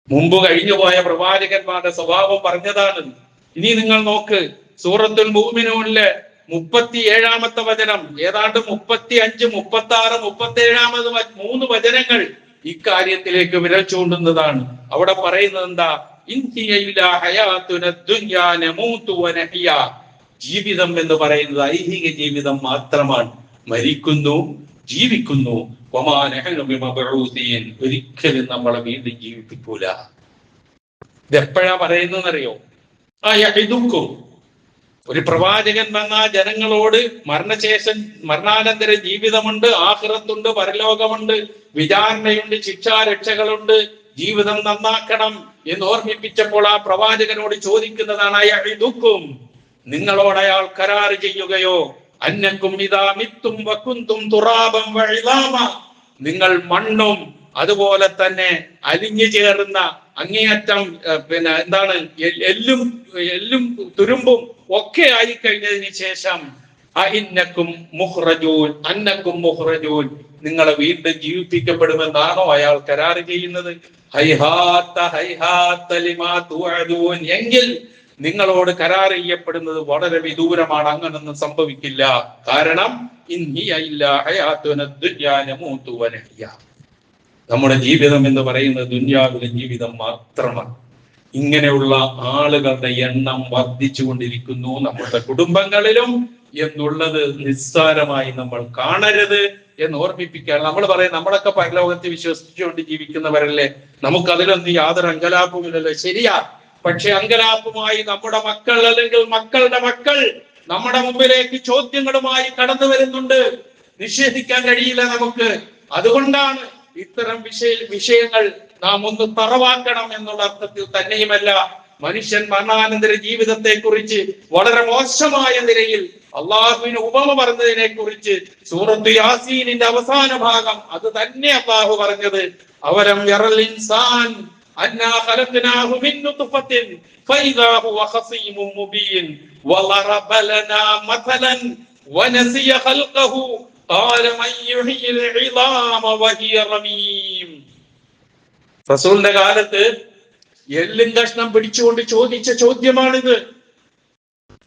മുമ്പ് കഴിഞ്ഞുപോയ പ്രവാചകന്മാരുടെ സ്വഭാവം പറഞ്ഞതാണ്. ഇനി നിങ്ങൾ നോക്ക്, സൂറത്തുൽ മുഅ്മിനൂനിലെ 37-ാമത്തെ വചനം, ഏതാണ്ട് 35, 36, 37-ാമത് 3 വചനങ്ങൾ ഇക്കാര്യത്തിലേക്ക് വിരൽ ചൂണ്ടുന്നതാണ്. അവിടെ പറയുന്നത് എന്താ? ജീവിതം എന്ന് പറയുന്നത് ഐഹിക ജീവിതം മാത്രമാണ്, മരിക്കുന്നു, ജീവിക്കുന്നു. ഒരിക്കലും നമ്മളെ വീണ്ടും ജീവിപ്പിക്കൂല. ഇതെപ്പോഴാ പറയുന്നതെന്നറിയോ? ഒരു പ്രവാചകൻ വന്ന ജനങ്ങളോട് മരണശേഷം മരണാനന്തര ജീവിതമുണ്ട്, ആഖിറത്തുണ്ട്, പരലോകമുണ്ട്, വിചാരണയുണ്ട്, ശിക്ഷാരക്ഷകളുണ്ട്, ജീവിതം നന്നാക്കണം എന്ന് ഓർമ്മിപ്പിച്ചപ്പോൾ ആ പ്രവാചകനോട് ചോദിക്കുന്നതാണ്, അയഇദുക്കും, നിങ്ങളോട് അയാൾ കരാർ ചെയ്യുകയോ? അന്നക്കും ഇദാ മിത്തും വകുന്തും തുറാബൻ വഇളാമ, നിങ്ങൾ മണ്ണും അതുപോലെ തന്നെ അലിഞ്ഞു ചേർന്ന അങ്ങേയറ്റം എന്താണ് എല്ലും തുരുമ്പും ഒക്കെ ആയി കഴിഞ്ഞതിന് ശേഷം അന്നക്കും മുഖ്റജൂൻ, നിങ്ങളെ വീണ്ടും ജീവിപ്പിക്കപ്പെടുമെന്നാണോ അയാൾ കരാർ ചെയ്യുന്നത്? ഹൈഹാത്ത ഹൈഹാത്ത ലിമാ തുഅദൂൻ, എങ്കിൽ നിങ്ങളോട് കരാർ ചെയ്യപ്പെടുന്നത് വളരെ വിദൂരമാണ്, അങ്ങനൊന്നും സംഭവിക്കില്ല. കാരണം നമ്മുടെ ജീവിതം എന്ന് പറയുന്നത് ദുനിയാവിലെ ജീവിതം മാത്രമാണ്. ഇങ്ങനെയുള്ള ആളുകളുടെ എണ്ണം വർദ്ധിച്ചുകൊണ്ടിരിക്കുന്നു നമ്മുടെ കുടുംബങ്ങളിലും എന്നുള്ളത് നിസ്സാരമായി നമ്മൾ കാണരുത് എന്ന് ഓർമ്മിപ്പിക്കുകയാണ്. നമ്മൾ പറയും, നമ്മളൊക്കെ പരലോകത്തെ വിശ്വസിച്ചുകൊണ്ട് ജീവിക്കുന്നവരല്ലേ, നമുക്ക് അതിലൊന്നും യാതൊരു അങ്കലാപ്പുമില്ലല്ലോ. ശരിയാ, പക്ഷെ അങ്കലാപ്പുമായി നമ്മുടെ മക്കൾ അല്ലെങ്കിൽ മക്കളുടെ മക്കൾ നമ്മുടെ മുമ്പിലേക്ക് ചോദ്യങ്ങളുമായി കടന്നു വരുന്നുണ്ട്. നിഷേധിക്കാൻ കഴിയില്ല നമുക്ക്. അതുകൊണ്ടാണ് ഇത്തരം വിഷയങ്ങൾ നാം ഒന്ന് തറവാക്കണം എന്നുള്ള അർത്ഥത്തിൽ തന്നെയുമല്ല, മനുഷ്യൻ മരണാനന്തര ജീവിതത്തെ കുറിച്ച് വളരെ മോശമായ നിലയിൽ അള്ളാഹുവിന് ഉപമ പറഞ്ഞതിനെ കുറിച്ച് സൂറത്ത് യാസീനിന്റെ അവസാന ഭാഗം അത് തന്നെ അള്ളാഹു പറഞ്ഞത്, അവലം യറൽ ഇൻസാൻ അന്നാ ഖലഖനാഹു മിൻ നുത്ഫത്തിൻ ഫൈദാ ഹുവ ഖസീമുൻ മുബീൻ വളറബ ലനാ മഥലൻ വനസിയ ഖൽഖഹു ഖാല മൻ യുഹ്യിൽ ഇളാമ വഹിയ റമീം. റസൂലിന്റെ കാലത്ത് എല്ലും കഷ്ണം പിടിച്ചുകൊണ്ട് ചോദിച്ച ചോദ്യമാണിത്.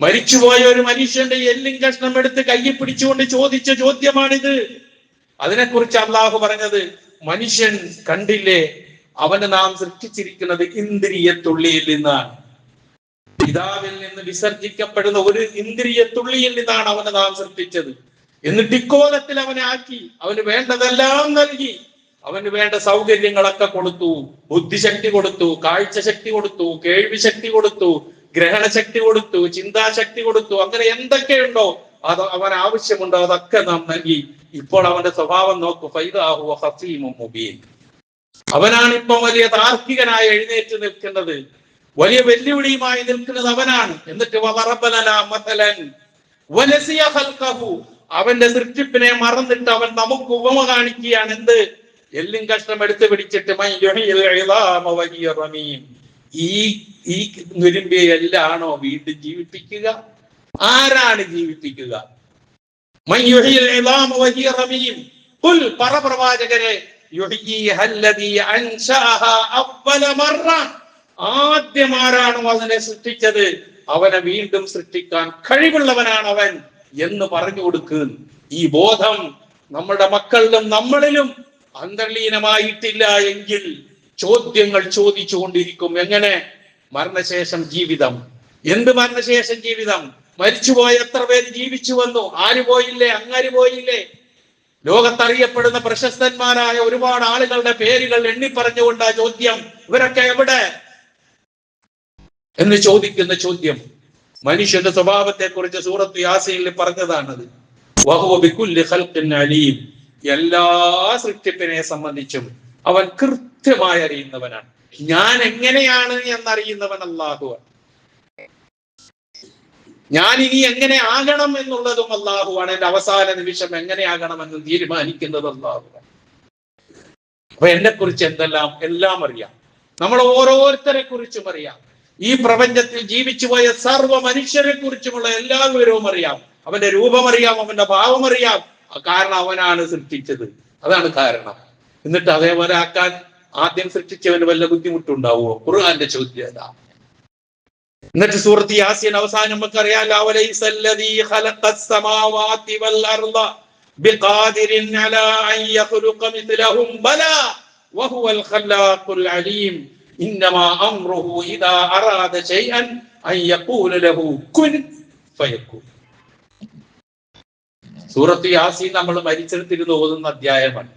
മരിച്ചുപോയ ഒരു മനുഷ്യന്റെ എല്ലും കഷ്ണം എടുത്ത് കയ്യിൽ പിടിച്ചുകൊണ്ട് ചോദിച്ച ചോദ്യമാണിത്. അതിനെക്കുറിച്ച് അള്ളാഹു പറഞ്ഞത്, മനുഷ്യൻ കണ്ടില്ലേ, അവന് നാം സൃഷ്ടിച്ചിരിക്കുന്നത് ഇന്ദ്രിയത്തുള്ളിയിൽ നിന്നാണ്. പിതാവിൽ നിന്ന് വിസർജിക്കപ്പെടുന്ന ഒരു ഇന്ദ്രിയത്തുള്ളിയിൽ നിന്നാണ് അവനെ നാം സൃഷ്ടിച്ചത്. എന്നിട്ട് ഇക്കോലത്തിൽ അവനെ ആക്കി, അവന് വേണ്ടതെല്ലാം നൽകി, അവന് വേണ്ട സൗകര്യങ്ങളൊക്കെ കൊടുത്തു, ബുദ്ധിശക്തി കൊടുത്തു, കാഴ്ച ശക്തി കൊടുത്തു, കേൾവി ശക്തി കൊടുത്തു, ഗ്രഹണശക്തി കൊടുത്തു, ചിന്താശക്തി കൊടുത്തു, അങ്ങനെ എന്തൊക്കെയുണ്ടോ അത് അവൻ ആവശ്യമുണ്ടോ അതൊക്കെ നാം നൽകി. ഇപ്പോൾ അവന്റെ സ്വഭാവം നോക്കൂ, ഫൈദാഹു ഖസീമുൻ മുബീൻ. അവനാണ് ഇപ്പം വലിയ താർക്കികനായി എഴുന്നേറ്റ് നിൽക്കുന്നത്, വലിയ വെല്ലുവിളിയുമായി നിൽക്കുന്നത് അവനാണ്. എന്നിട്ട് അവന്റെ സൃഷ്ടിപ്പിനെ മറന്നിട്ട് അവൻ നമുക്ക് ഉപമ കാണിക്കുകയാണ്. എന്ത്? എല്ലും കഷ്ണം എടുത്ത് പിടിച്ചിട്ട് ഈ നുരുമ്പിയെ എല്ലാണോ വീണ്ടും ജീവിപ്പിക്കുക? ആരാണ് ജീവിപ്പിക്കുക? പ്രവാചകരെ, ആദ്യമാരാണോ അതിനെ സൃഷ്ടിച്ചത് അവനെ വീണ്ടും സൃഷ്ടിക്കാൻ കഴിവുള്ളവനാണ് അവൻ എന്ന് പറഞ്ഞു കൊടുക്കുന്നു. ഈ ബോധം നമ്മുടെ മക്കളിലും നമ്മളിലും അന്തർലീനമായിട്ടില്ല എങ്കിൽ ചോദ്യങ്ങൾ ചോദിച്ചുകൊണ്ടിരിക്കും. എങ്ങനെ? മരണശേഷം ജീവിതം. എന്ത് മരണശേഷം ജീവിതം? മരിച്ചുപോയ എത്ര പേര് ജീവിച്ചു വന്നു? ആര് പോയില്ലേ? അങ്ങാര് പോയില്ലേ? ലോകത്തറിയപ്പെടുന്ന പ്രശസ്തന്മാരായ ഒരുപാട് ആളുകളുടെ പേരുകൾ എണ്ണിപ്പറഞ്ഞുകൊണ്ട് ആ ചോദ്യം, ഇവരൊക്കെ എവിടെ എന്ന് ചോദിക്കുന്ന ചോദ്യം. മനുഷ്യന്റെ സ്വഭാവത്തെ കുറിച്ച് സൂറത്ത് യാസീനിൽ പറഞ്ഞതാണത്. വഹുവ ബികുല്ലി ഖൽഖിൻ അലീം. എല്ലാ സൃഷ്ടിപ്പിനെ സംബന്ധിച്ചും അവൻ കൃത്യമായി അറിയുന്നവനാണ്. ഞാൻ എങ്ങനെയാണ് എന്നറിയുന്നവൻ അല്ലാഹുവാണ്. ഞാൻ ഇനി എങ്ങനെ ആകണം എന്നുള്ളതും അള്ളാഹുവാണ്. എന്റെ അവസാന നിമിഷം എങ്ങനെയാകണമെന്ന് തീരുമാനിക്കുന്നത് അള്ളാഹുവാണ്. അപ്പൊ എന്നെ കുറിച്ച് എല്ലാം അറിയാം. നമ്മൾ ഓരോരുത്തരെ കുറിച്ചും അറിയാം. ഈ പ്രപഞ്ചത്തിൽ ജീവിച്ചു പോയ സർവ്വ മനുഷ്യരെ കുറിച്ചുമുള്ള എല്ലാ വിവരവും അറിയാം. അവന്റെ രൂപമറിയാം, അവന്റെ ഭാവമറിയാം. കാരണം അവനാണ് സൃഷ്ടിച്ചത്. അതാണ് കാരണം. എന്നിട്ട് അതേപോലെ ആക്കാൻ ആദ്യം സൃഷ്ടിച്ചവന് വല്ല ബുദ്ധിമുട്ടുണ്ടാവുമോ? ഖുർആന്റെ ചോദ്യം അതാ. എന്നിട്ട് സൂറത്ത് യാസീൻ അവസാനം നമുക്കറിയാം, സൂറത്ത് യാസീൻ നമ്മൾ മരിച്ചെടുത്തിരുന്ന് ഓതുന്ന അധ്യായമാണ്.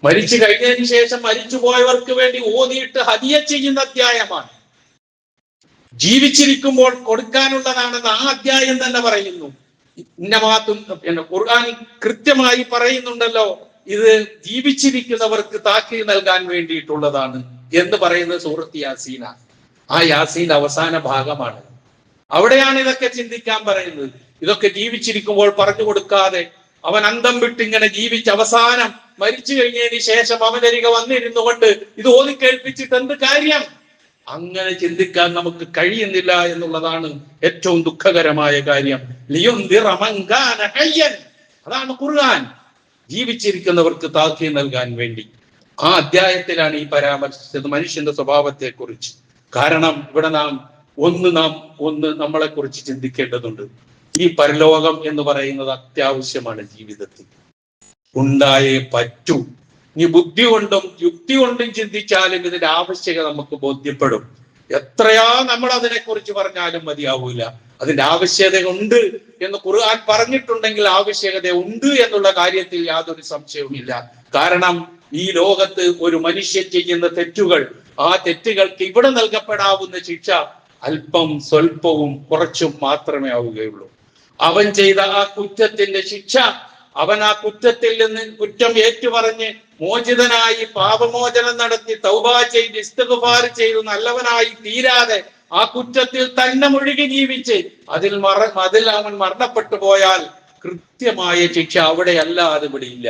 മരിച്ചു കഴിഞ്ഞതിന് ശേഷം മരിച്ചുപോയവർക്ക് വേണ്ടി ഓതിയിട്ട് ഹദിയ ചെയ്യുന്ന അധ്യായമാണ്. ജീവിച്ചിരിക്കുമ്പോൾ കൊടുക്കാനുള്ളതാണെന്ന് ആ അധ്യായം തന്നെ പറയുന്നു. ഖുർആൻ കൃത്യമായി പറയുന്നുണ്ടല്ലോ, ഇത് ജീവിച്ചിരിക്കുന്നവർക്ക് താക്കീത് നൽകാൻ വേണ്ടിയിട്ടുള്ളതാണ് എന്ന് പറയുന്നത് സൂറത്ത് യാസീന. ആ യാസീന്റെ അവസാന ഭാഗമാണ്. അവിടെയാണ് ഇതൊക്കെ ചിന്തിക്കാൻ പറയുന്നത്. ഇതൊക്കെ ജീവിച്ചിരിക്കുമ്പോൾ പറഞ്ഞു കൊടുക്കാതെ അവൻ അന്തം വിട്ടിങ്ങനെ ജീവിച്ച് അവസാനം മരിച്ചു കഴിഞ്ഞതിന് ശേഷം അവനരികെ വന്നിരുന്നു കൊണ്ട് ഇത് ഓതിക്കേൽപ്പിച്ചിട്ട് എന്ത് കാര്യം? അങ്ങനെ ചിന്തിക്കാൻ നമുക്ക് കഴിയുന്നില്ല എന്നുള്ളതാണ് ഏറ്റവും ദുഃഖകരമായ കാര്യം. അതാണ് ഖുർആൻ ജീവിച്ചിരിക്കുന്നവർക്ക് താക്കീത് നൽകാൻ വേണ്ടി. ആ അധ്യായത്തിലാണ് ഈ പരാമർശിച്ചത് മനുഷ്യന്റെ സ്വഭാവത്തെ കുറിച്ച്. കാരണം ഇവിടെ നാം നമ്മളെ കുറിച്ച് ചിന്തിക്കേണ്ടതുണ്ട്. ഈ പരലോകം എന്ന് പറയുന്നത് അത്യാവശ്യമാണ്. ജീവിതത്തിൽ ഉണ്ടായേ പറ്റൂ. ഇനി ബുദ്ധി കൊണ്ടും യുക്തി കൊണ്ടും ചിന്തിച്ചാലും ഇതിന്റെ ആവശ്യകത നമുക്ക് ബോധ്യപ്പെടും. എത്രയാ നമ്മൾ അതിനെക്കുറിച്ച് പറഞ്ഞാലും മതിയാവൂല. അതിന്റെ ആവശ്യകത ഉണ്ട് എന്ന് ഖുർആൻ പറഞ്ഞിട്ടുണ്ടെങ്കിൽ ആവശ്യകത ഉണ്ട് എന്നുള്ള കാര്യത്തിൽ യാതൊരു സംശയവുമില്ല. കാരണം ഈ ലോകത്ത് ഒരു മനുഷ്യൻ ചെയ്യുന്ന തെറ്റുകൾ, ആ തെറ്റുകൾക്ക് ഇവിടെ നൽകപ്പെടാവുന്ന ശിക്ഷ അല്പം സ്വല്പവും കുറച്ചും മാത്രമേ ആവുകയുള്ളൂ. അവൻ ചെയ്ത ആ കുറ്റത്തിന്റെ ശിക്ഷ, അവൻ ആ കുറ്റത്തിൽ നിന്ന് കുറ്റം ഏറ്റുപറഞ്ഞ് മോചിതനായി പാപമോചനം നടത്തി തൗബ ചെയ്ത് ഇസ്തിഗ്ഫാർ ചെയ്ത് നല്ലവനായി തീരാതെ ആ കുറ്റത്തിൽ തന്നെ മുഴുകി ജീവിച്ച് അതിൽ അവൻ മരണപ്പെട്ടു പോയാൽ കൃത്യമായ ശിക്ഷ അവിടെ അല്ലാതെ ഇവിടെ ഇല്ല.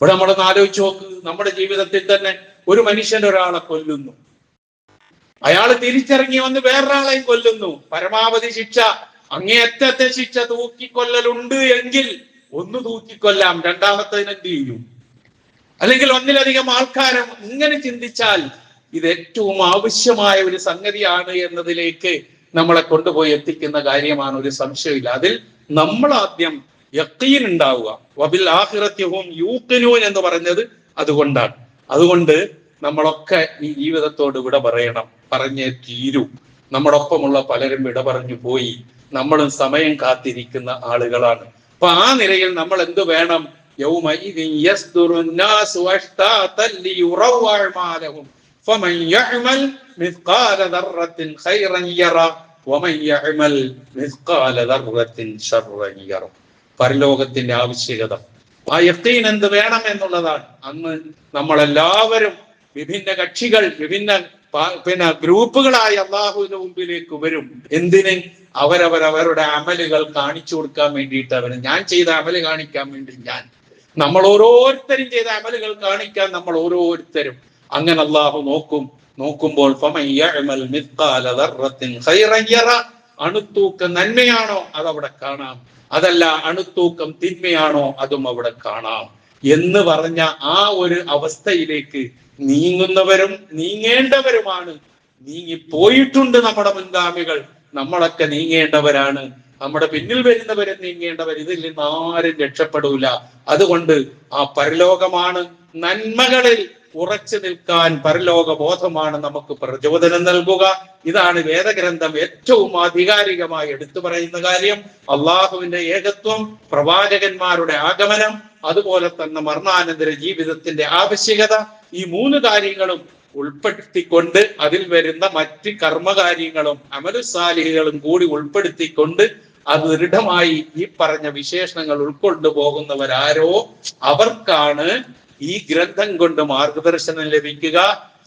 ഇവിടെ നമ്മളൊന്ന് ആലോചിച്ച് നോക്ക്. നമ്മുടെ ജീവിതത്തിൽ തന്നെ ഒരു മനുഷ്യൻ ഒരാളെ കൊല്ലുന്നു, അയാൾ തിരിച്ചിറങ്ങി വന്ന് വേറൊരാളെയും കൊല്ലുന്നു. പരമാവധി ശിക്ഷ, അങ്ങേയറ്റത്തെ ശിക്ഷ തൂക്കിക്കൊല്ലലുണ്ട് എങ്കിൽ ഒന്ന് തൂക്കിക്കൊല്ലാം, രണ്ടാമത്തതിന് എന്ത് ചെയ്യും? അല്ലെങ്കിൽ ഒന്നിലധികം ആൾക്കാരും. ഇങ്ങനെ ചിന്തിച്ചാൽ ഇത് ഏറ്റവും ആവശ്യമായ ഒരു സംഗതിയാണ് എന്നതിലേക്ക് നമ്മളെ കൊണ്ടുപോയി എത്തിക്കുന്ന കാര്യമാണ്. ഒരു സംശയമില്ല. അതിൽ നമ്മൾ ആദ്യം യഖീൻ ഉണ്ടാവുക. വബിൽ ആഖിറത്തി ഹും യൂഖിനൂൻ എന്ന് പറഞ്ഞത് അതുകൊണ്ടാണ്. അതുകൊണ്ട് നമ്മളൊക്കെ ഈ ജീവിതത്തോട് വിട പറയണം, പറഞ്ഞേ തീരൂ. നമ്മുടെ ഒപ്പമുള്ള പലരും വിട പറഞ്ഞു പോയി. നമ്മളും സമയം കാത്തിരിക്കുന്ന ആളുകളാണ്. അപ്പൊ ആ നിലയിൽ നമ്മൾ എന്ത് വേണം? പരലോകത്തിന്റെ ആവശ്യകത, ആ യഖീൻ എന്ത് വേണം എന്നുള്ളതാണ്. അന്ന് നമ്മളെല്ലാവരും വിഭിന്ന കക്ഷികൾ, വിഭിന്ന ഗ്രൂപ്പുകളായി അള്ളാഹുവിന്റെ മുമ്പിലേക്ക് വരും. എന്തിന്? അവരവരുടെ അമലുകൾ കാണിച്ചു കൊടുക്കാൻ വേണ്ടിയിട്ട്. ഞാൻ ചെയ്ത അമല് കാണിക്കാൻ വേണ്ടി നമ്മൾ ഓരോരുത്തരും ചെയ്ത അമലുകൾ കാണിക്കാൻ നമ്മൾ ഓരോരുത്തരും. അങ്ങനെ അള്ളാഹു നോക്കുമ്പോൾ അണുത്തൂക്കം നന്മയാണോ അതവിടെ കാണാം, അതല്ല അണുത്തൂക്കം തിന്മയാണോ അതും അവിടെ കാണാം എന്ന് പറഞ്ഞ ആ ഒരു അവസ്ഥയിലേക്ക് നീങ്ങുന്നവരും നീങ്ങേണ്ടവരുമാണ്. നീങ്ങിപ്പോയിട്ടുണ്ട് നമ്മുടെ മുൻഗാമികൾ. നമ്മളൊക്കെ നീങ്ങേണ്ടവരാണ്. നമ്മുടെ പിന്നിൽ വരുന്നവരും നീങ്ങേണ്ടവർ. ഇതിൽ നിന്ന് ആരും രക്ഷപ്പെടൂല. അതുകൊണ്ട് ആ പരലോകമാണ്, നന്മകളിൽ ഉറച്ചു നിൽക്കാൻ പരലോക ബോധമാണ് നമുക്ക് പ്രചോദനം നൽകുക. ഇതാണ് വേദഗ്രന്ഥം ഏറ്റവും ആധികാരികമായി എടുത്തു പറയുന്ന കാര്യം. അള്ളാഹുവിന്റെ ഏകത്വം, പ്രവാചകന്മാരുടെ ആഗമനം, അതുപോലെ തന്നെ മരണാനന്തര ജീവിതത്തിന്റെ ആവശ്യകത, ഈ മൂന്ന് കാര്യങ്ങളും ഉൾപ്പെടുത്തിക്കൊണ്ട് അതിൽ വരുന്ന മറ്റ് കർമ്മകാര്യങ്ങളും അമലുസാലിഹികളും കൂടി ഉൾപ്പെടുത്തിക്കൊണ്ട് അത് ദൃഢമായി ഈ പറഞ്ഞ വിശേഷണങ്ങൾ ഉൾക്കൊണ്ടു പോകുന്നവരാരോ അവർക്കാണ് ഈ ഗ്രന്ഥം കൊണ്ട് മാർഗദർശനം ലഭിക്കുക.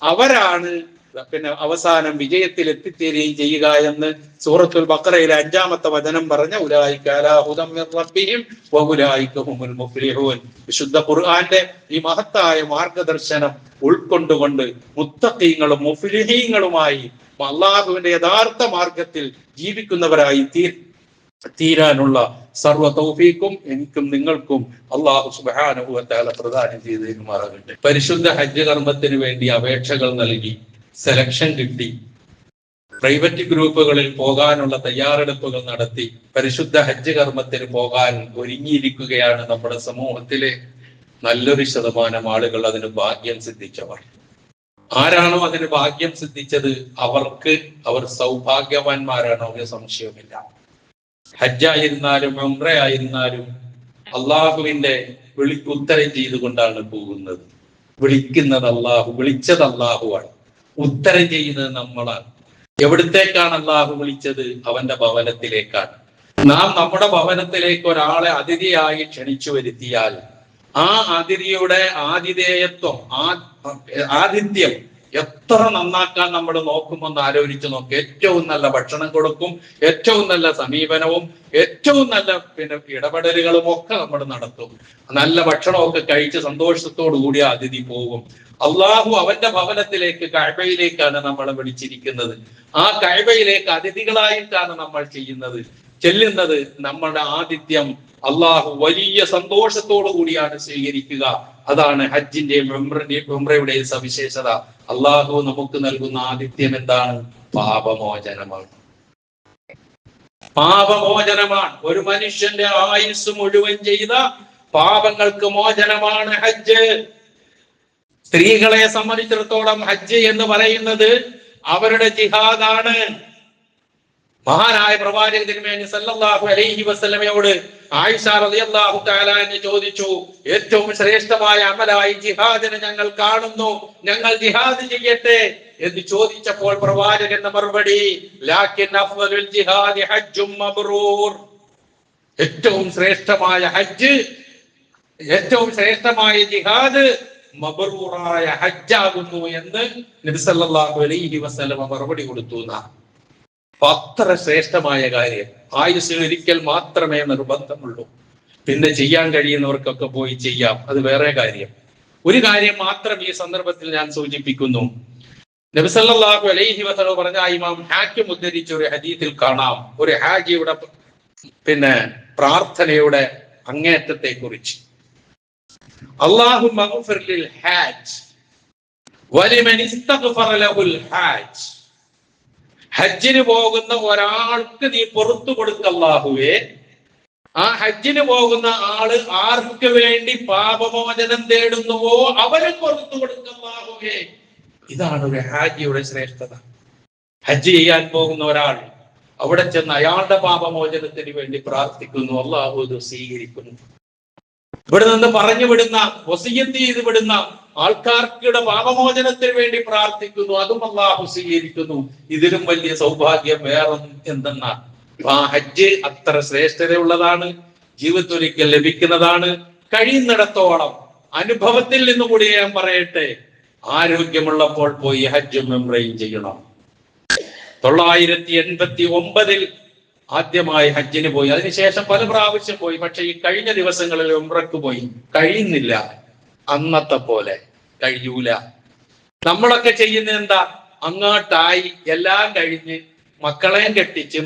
അവരാണ് അവസാനം വിജയത്തിൽ എത്തിത്തീരുകയും ചെയ്യുക എന്ന് സൂറത്തുൽ ബഖറയിലെ 5-ാമത്തെ വചനം പറഞ്ഞ ഉലൈക അലാ ഹുദം മിർ റബ്ബിഹിം വഉലൈക ഹുമുൽ മുഫ്ലിഹൂൻ. വിശുദ്ധ ഖുർആന്റെ ഈ മഹത്തായ മാർഗദർശനം ഉൾക്കൊണ്ടുകൊണ്ട് മുത്തഖീങ്ങളും മുഫ്ലിഹീങ്ങളുമായി അള്ളാഹുവിന്റെ യഥാർത്ഥ മാർഗത്തിൽ ജീവിക്കുന്നവരായി തീരാനുള്ള സർവ്വ തൗഫീഖും എനിക്കും നിങ്ങൾക്കും അല്ലാഹു സുബ്ഹാനഹു വ തആല പ്രദാനം ചെയ്തു തരുമാറാകട്ടെ. പരിശുദ്ധ ഹജ്ജ് കർമ്മത്തിന് വേണ്ടി അപേക്ഷകൾ നൽകി സെലക്ഷൻ കിട്ടി, പ്രൈവറ്റ് ഗ്രൂപ്പുകളിൽ പോകാനുള്ള തയ്യാറെടുപ്പുകൾ നടത്തി പരിശുദ്ധ ഹജ്ജ് കർമ്മത്തിന് പോകാൻ ഒരുങ്ങിയിരിക്കുകയാണ് നമ്മുടെ സമൂഹത്തിലെ നല്ലൊരു ശതമാനം ആളുകൾ. അതിന് ഭാഗ്യം സിദ്ധിച്ചവർ ആരാണോ അതിന് ഭാഗ്യം സിദ്ധിച്ചത് അവർ സൗഭാഗ്യവാന്മാരാണോ എന്ന് സംശയമില്ല. ഹജ്ജായിരുന്നാലും ഉംറയായിരുന്നാലും അള്ളാഹുവിന്റെ വിളിക്ക് ഉത്തരം ചെയ്തുകൊണ്ടാണ് പോകുന്നത്. വിളിക്കുന്നത് അള്ളാഹു, വിളിച്ചത് അള്ളാഹുവാണ്, ഉത്തരം ചെയ്യുന്നത് നമ്മളാണ്. എവിടത്തേക്കാണ് അള്ളാഹു വിളിച്ചത്? അവന്റെ ഭവനത്തിലേക്കാണ്. നാം നമ്മുടെ ഭവനത്തിലേക്ക് ഒരാളെ അതിഥിയായി ക്ഷണിച്ചു വരുത്തിയാൽ ആ അതിഥിയുടെ ആതിഥേയത്വം, ആതിഥ്യം എത്ര നന്നാക്കാൻ നമ്മൾ നോക്കുമെന്ന് ആലോചിച്ച് നോക്കും. ഏറ്റവും നല്ല ഭക്ഷണം കൊടുക്കും, ഏറ്റവും നല്ല സമീപനവും ഏറ്റവും നല്ല ഇടപെടലുകളും ഒക്കെ നമ്മൾ നടത്തും. നല്ല ഭക്ഷണമൊക്കെ കഴിച്ച് സന്തോഷത്തോടു കൂടി അതിഥി പോകും. അള്ളാഹു അവന്റെ ഭവനത്തിലേക്ക്, കഅബയിലേക്കാണ് നമ്മളെ വിളിച്ചിരിക്കുന്നത്. ആ കഅബയിലേക്ക് അതിഥികളായിട്ടാണ് നമ്മൾ ചെല്ലുന്നത്. നമ്മളുടെ ആതിഥ്യം അള്ളാഹു വലിയ സന്തോഷത്തോടു കൂടിയാണ് സ്വീകരിക്കുക. അതാണ് ഹജ്ജിന്റെയും ഉംറയുടെയും സവിശേഷത. അള്ളാഹു നമുക്ക് നൽകുന്ന ആതിഥ്യം എന്താണ്? പാപമോചനമാണ്. ഒരു മനുഷ്യന്റെ ആയുസ് മുഴുവൻ ചെയ്ത പാപങ്ങൾക്ക് മോചനമാണ് ഹജ്ജ്. സ്ത്രീകളെ സംബന്ധിച്ചിടത്തോളം ഹജ്ജ് എന്ന് പറയുന്നത് അവരുടെ ജിഹാദാണ്. മഹാനായ പ്രവാചകൻ തിരുമേനി സല്ലല്ലാഹു അലൈഹി വസല്ലമയോട് ആയിഷ റളിയല്ലാഹു തആല അൻഹ ചോദിച്ചു, ഏറ്റവും ശ്രേഷ്ഠമായ അമലായി ജിഹാദിനെ ഞങ്ങൾ കാണുന്നു, ഞങ്ങൾ ജിഹാദ് ചെയ്യട്ടെ എന്ന് ചോദിച്ചപ്പോൾ പ്രവാചകന്റെ മറുപടി, ലാകിൻ അഫ്ളലുൽ ജിഹാദി ഹജ്ജും മബ്റൂർ. ഏറ്റവും ശ്രേഷ്ഠമായ ഹജ്ജ്, ഏറ്റവും ശ്രേഷ്ഠമായ ജിഹാദ് മബ്റൂറായ ഹജ്ജാകുന്നു എന്ന് നബി സല്ലല്ലാഹു അലൈഹി വസല്ലമ മറുപടി കൊടുത്തു. അത്ര ശ്രേഷ്ഠമായ കാര്യം ആയുസ്സിൽ ഒരിക്കൽ മാത്രമേ നിർബന്ധമുള്ളൂ. പിന്നെ ചെയ്യാൻ കഴിയുന്നവർക്കൊക്കെ പോയി ചെയ്യാം, അത് വേറെ കാര്യം. ഒരു കാര്യം മാത്രം ഈ സന്ദർഭത്തിൽ ഞാൻ സൂചിപ്പിക്കുന്നു. നബി സല്ലല്ലാഹു അലൈഹി വസല്ലം പറഞ്ഞ ഇമാം ഹാക്കിം ഉദ്ധരിച്ച ഒരു ഹദീസിൽ കാണാം ഒരു ഹാജിയുടെ പ്രാർത്ഥനയുടെ അങ്ങേറ്റത്തെ കുറിച്ച്. അല്ലാഹുമ്മ ഗ്ഫിർ ലിൽ ഹാജ് വലിമൻ ഇസ്തഗ്ഫറ ലഹുൽ ഹാജ്. ഹജ്ജിന് പോകുന്ന ഒരാൾക്ക് നീ പുറത്തു കൊടുക്ക അല്ലാഹുവേ. ആ ഹജ്ജിന് പോകുന്ന ആള് ആർക്ക് വേണ്ടി പാപമോചനം തേടുന്നുവോ അവന് പുറത്തു കൊടുക്ക അല്ലാഹുവേ. ഇതാണ് ഒരു ഹാജിയുടെ ശ്രേഷ്ഠത. ഹജ്ജ് ചെയ്യാൻ പോകുന്ന ഒരാൾ അവിടെ ചെന്ന് അയാളുടെ പാപമോചനത്തിന് വേണ്ടി പ്രാർത്ഥിക്കുന്നു, അല്ലാഹു ഇത് സ്വീകരിക്കുന്നു. ഇവിടെ നിന്ന് പറഞ്ഞു വിടുന്ന, വസിയ്യത്ത് ചെയ്ത് വിടുന്ന ആൾക്കാർക്കുടെ പാപമോചനത്തിന് വേണ്ടി പ്രാർത്ഥിക്കുന്നു, അതും അല്ലാഹു സ്വീകരിക്കുന്നു. ഇതിലും വലിയ സൗഭാഗ്യം വേറെ എന്തെന്നാണ്. ആ ഹജ്ജ് അത്ര ശ്രേഷ്ഠതയുള്ളതാണ്, ജീവിതത്തൊരിക്കൽ ലഭിക്കുന്നതാണ്. കഴിയുന്നിടത്തോളം അനുഭവത്തിൽ നിന്നുകൂടി ഞാൻ പറയട്ടെ, ആരോഗ്യമുള്ളപ്പോൾ പോയി ഹജ്ജും ഉംറയും ചെയ്യണം. 989 ആദ്യമായി ഹജ്ജിന് പോയി, അതിനുശേഷം പല പ്രാവശ്യം പോയി. പക്ഷെ ഈ കഴിഞ്ഞ ദിവസങ്ങളിൽ ഉംറക്ക് പോയി. കഴിയുന്നില്ല, അന്നത്തെ പോലെ കഴിയൂല. നമ്മളൊക്കെ ചെയ്യുന്ന എന്താ? അങ്ങോട്ടായി എല്ലാം കഴിഞ്ഞ് മക്കളെയും കെട്ടിച്ച്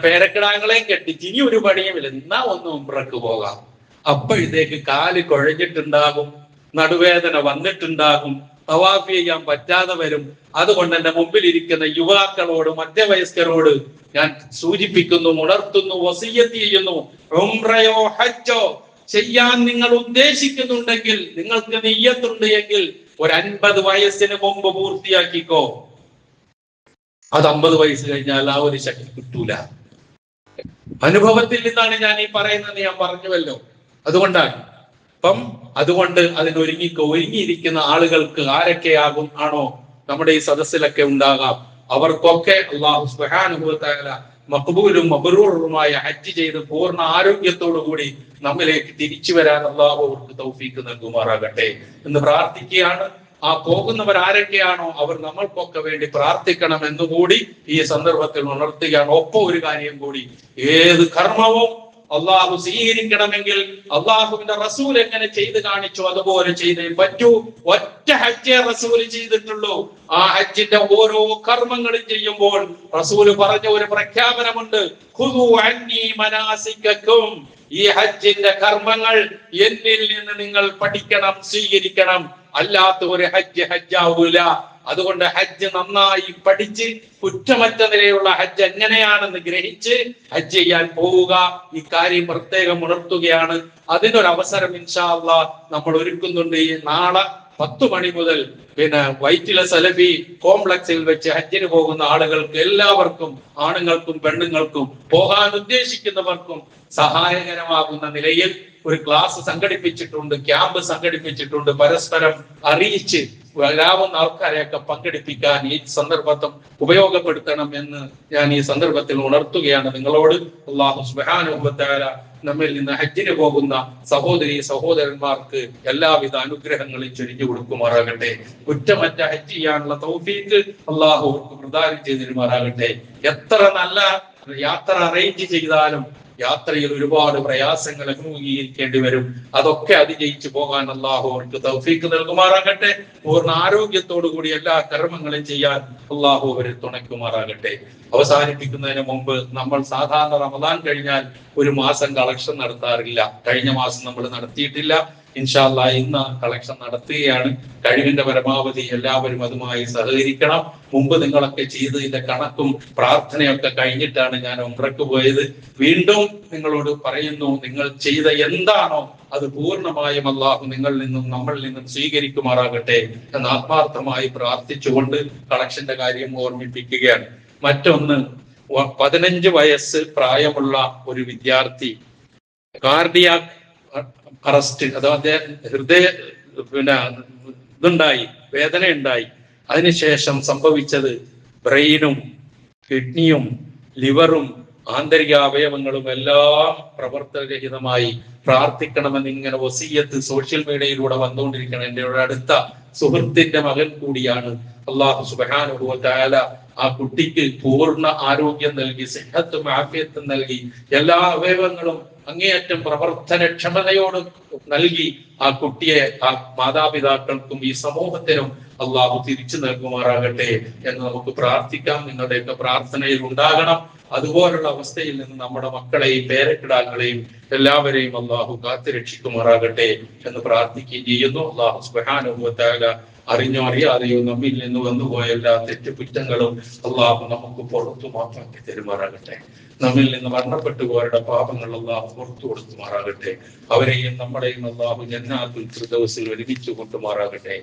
പേരക്കിടാങ്ങളെയും കെട്ടിച്ച് ഇനി ഒരു പണിയുമില്ല, എന്നാ ഒന്ന് ഉംറക്ക് പോകാം. അപ്പോഴത്തേക്ക് കാല് കുഴഞ്ഞിട്ടുണ്ടാകും, നടുവേദന വന്നിട്ടുണ്ടാകും, തവാഫ് ചെയ്യാൻ പറ്റാതെ വരും. അതുകൊണ്ട് എന്റെ മുമ്പിൽ ഇരിക്കുന്ന യുവാക്കളോട്, മധ്യവയസ്കരോട് ഞാൻ സൂചിപ്പിക്കുന്നു, ഉണർത്തുന്നു, വസിയ്യത്ത് ചെയ്യുന്നു. ഉംറയോ ഹജ്ജോ ചെയ്യാൻ നിങ്ങൾ ഉദ്ദേശിക്കുന്നുണ്ടെങ്കിൽ, നിങ്ങൾക്ക് നിയ്യത്തുണ്ട് എങ്കിൽ ഒരു 50 വയസ്സിന് മുമ്പ് പൂർത്തിയാക്കിക്കോ. അത് 50 വയസ്സ് കഴിഞ്ഞാൽ ആ ഒരു ശക്തി കിട്ടൂല. അനുഭവത്തിൽ നിന്നാണ് ഞാൻ ഈ പറയുന്നത്, ഞാൻ പറഞ്ഞുവല്ലോ. അതുകൊണ്ട് ഒരുങ്ങിയിരിക്കുന്ന ആളുകൾക്ക് ആരൊക്കെയാകും ആണോ നമ്മുടെ ഈ സദസ്സിലൊക്കെ ഉണ്ടാകാം, അവർക്കൊക്കെ അല്ലാഹു സുബ്ഹാനഹു വ തആല മഖ്ബൂലും മബ്റൂറുമായ ഹജ്ജ് ചെയ്ത് പൂർണ്ണ ആരോഗ്യത്തോടു കൂടി നമ്മിലേക്ക് തിരിച്ചു വരാൻ അല്ലാഹു അവർക്ക് തൗഫീഖ് നൽകുമാറാകട്ടെ എന്ന് പ്രാർത്ഥിക്കുകയാണ്. ആ പോകുന്നവർ ആരൊക്കെയാണോ അവർ നമ്മൾക്കൊക്കെ വേണ്ടി പ്രാർത്ഥിക്കണം എന്നുകൂടി ഈ സന്ദർഭത്തിൽ ഉണർത്തുകയാണ്. ഒപ്പം ഒരു കാര്യം കൂടി, ഏത് കർമ്മവും അള്ളാഹു സ്വീകരിക്കണമെങ്കിൽ അള്ളാഹുവിന്റെ റസൂൽ എങ്ങനെ ചെയ്ത് കാണിച്ചു അതുപോലെ ചെയ്തേ പറ്റൂ. ഒറ്റ ഹജ്ജേ റസൂല് ചെയ്തിട്ടുള്ളൂ. ആ ഹജ്ജിന്റെ ഓരോ കർമ്മങ്ങളും ചെയ്യുമ്പോൾ റസൂല് പറഞ്ഞ ഒരു പ്രഖ്യാപനമുണ്ട്, ഖുദൂ അന്നീ മനാസികക്കും. ഈ ഹജ്ജിന്റെ കർമ്മങ്ങൾ എന്നിൽ നിന്ന് നിങ്ങൾ പഠിക്കണം, സ്വീകരിക്കണം. അല്ലാത്ത ഒരു ഹജ്ജ് ഹജ്ജാവൂല. അതുകൊണ്ട് ഹജ്ജ് നന്നായി പഠിച്ച് കുറ്റമറ്റ നിലയുള്ള ഹജ്ജ് എങ്ങനെയാണെന്ന് ഗ്രഹിച്ച് ഹജ്ജ് ചെയ്യാൻ പോവുക. ഈ കാര്യം പ്രത്യേകം ഉണർത്തുകയാണ്. അതിനൊരവസരം ഇൻഷാ അല്ലാഹ് നമ്മൾ ഒരുക്കുന്നുണ്ട്. ഈ നാളെ 10 മണി മുതൽ വൈറ്റില സലഫി കോംപ്ലക്സിൽ വെച്ച് ഹജ്ജിന് പോകുന്ന ആളുകൾക്ക് എല്ലാവർക്കും, ആണുങ്ങൾക്കും പെണ്ണുങ്ങൾക്കും, പോകാൻ ഉദ്ദേശിക്കുന്നവർക്കും സഹായകരമാകുന്ന നിലയിൽ ഒരു ക്ലാസ് സംഘടിപ്പിച്ചിട്ടുണ്ട്, ക്യാമ്പ് സംഘടിപ്പിച്ചിട്ടുണ്ട്. പരസ്പരം അറിയിച്ച് വരാവുന്ന ആൾക്കാരെയൊക്കെ പങ്കെടുപ്പിക്കാൻ ഈ സന്ദർഭം ഉപയോഗപ്പെടുത്തണം എന്ന് ഞാൻ ഈ സന്ദർഭത്തിൽ ഉണർത്തുകയാണ് നിങ്ങളോട്. അല്ലാഹു സുബ്ഹാനഹു വ തആല നമ്മിൽ നിന്ന് ഹജ്ജിന് പോകുന്ന സഹോദരി സഹോദരന്മാർക്ക് എല്ലാവിധ അനുഗ്രഹങ്ങളും ചൊരിഞ്ഞു കൊടുക്കുമാറാകട്ടെ. കുറ്റമറ്റ ഹജ്ജ് ചെയ്യാനുള്ള തൗഫീഖ് അല്ലാഹു പ്രദാനം ചെയ്തിരുമാറാകട്ടെ. എത്ര നല്ല യാത്ര അറേഞ്ച് ചെയ്താലും യാത്രയിൽ ഒരുപാട് പ്രയാസങ്ങൾ അഭിമുഖീകരിക്കേണ്ടി വരും. അതൊക്കെ അതിജയിച്ചു പോകാൻ അള്ളാഹു അവർക്ക് തൗഫീഖ് നൽകുമാറാകട്ടെ. പൂർണ്ണ ആരോഗ്യത്തോടു കൂടി എല്ലാ കർമ്മങ്ങളും ചെയ്യാൻ അള്ളാഹു അവരെ തുണയ്ക്കുമാറാകട്ടെ. അവസാനിപ്പിക്കുന്നതിന് മുമ്പ്, നമ്മൾ സാധാരണ റമദാൻ കഴിഞ്ഞാൽ ഒരു മാസം കളക്ഷൻ നടത്താറില്ല. കഴിഞ്ഞ മാസം നമ്മൾ നടത്തിയിട്ടില്ല. ഇൻഷാ അല്ലാഹ് ഇന്ന് കളക്ഷൻ നടത്തുകയാണ്. കഴിവിന്റെ പരമാവധി എല്ലാവരും അതുമായി സഹകരിക്കണം. മുമ്പ് നിങ്ങളൊക്കെ ചെയ്തതിന്റെ കണക്കും പ്രാർത്ഥനയൊക്കെ കഴിഞ്ഞിട്ടാണ് ഞാൻ ഉംറയ്ക്ക് പോയത്. വീണ്ടും നിങ്ങളോട് പറയുന്നു, നിങ്ങൾ ചെയ്ത എന്താണോ അത് പൂർണ്ണമായും അല്ലാഹു നിങ്ങളിൽ നിന്നും നമ്മളിൽ നിന്നും സ്വീകരിക്കുമാറാകട്ടെ എന്ന് ആത്മാർത്ഥമായി പ്രാർത്ഥിച്ചുകൊണ്ട് കളക്ഷന്റെ കാര്യം ഓർമ്മിപ്പിക്കുകയാണ്. മറ്റൊന്ന്, 15 വയസ്സ് പ്രായമുള്ള ഒരു വിദ്യാർത്ഥി കാർഡിയാക് അറസ്റ്റ്, അഥവാ ഹൃദയ ഇതുണ്ടായി, വേദന ഉണ്ടായി. അതിനുശേഷം സംഭവിച്ചത് ബ്രെയിനും കിഡ്നിയും ലിവറും ആന്തരിക അവയവങ്ങളും എല്ലാം പ്രവർത്തനരഹിതമായി. പ്രാർത്ഥിക്കണമെന്ന് ഇങ്ങനെ വസിയത്ത് സോഷ്യൽ മീഡിയയിലൂടെ വന്നുകൊണ്ടിരിക്കണം. എൻ്റെ ഒരു അടുത്ത സുഹൃത്തിന്റെ മകൻ കൂടിയാണ്. അല്ലാഹു സുബ്ഹാനഹു വ തആല ആ കുട്ടിക്ക് പൂർണ്ണ ആരോഗ്യം നൽകി, സിഹത്തും ആഫിയത്തും നൽകി, എല്ലാ അവയവങ്ങളും അങ്ങേയറ്റം പ്രവർത്തനക്ഷമതയോട് നൽകി ആ കുട്ടിയെ ആ മാതാപിതാക്കൾക്കും ഈ സമൂഹത്തിനും അള്ളാഹു തിരിച്ചു നൽകുമാറാകട്ടെ എന്ന് നമുക്ക് പ്രാർത്ഥിക്കാം. നിങ്ങളുടെയൊക്കെ പ്രാർത്ഥനയിൽ ഉണ്ടാകണം. അതുപോലുള്ള അവസ്ഥയിൽ നിന്ന് നമ്മുടെ മക്കളെയും പേരക്കിടാക്കളെയും എല്ലാവരെയും അള്ളാഹു കാത്തുരക്ഷിക്കുമാറാകട്ടെ എന്ന് പ്രാർത്ഥിക്കുകയും ചെയ്യുന്നു. അള്ളാഹു സുബ്ഹാനഹു വ തആല അറിഞ്ഞോ അറിയാതെയോ നമ്മിൽ നിന്ന് വന്നുപോയ എല്ലാ തെറ്റുകുറ്റങ്ങളും അള്ളാഹു നമുക്ക് പുറത്തു മാറ്റാക്കി തരുമാറാകട്ടെ. നമ്മിൽ നിന്ന് മരണപ്പെട്ടു പോയവരുടെ പാപങ്ങൾ അള്ളാഹു പുറത്തു കൊടുത്തുമാറാകട്ടെ. അവരെയും നമ്മളെയും അള്ളാഹു ജന്നാത്തുൽ ഫിർദൗസിൽ ഒരുമിച്ച് കൊണ്ടുമാറാകട്ടെ.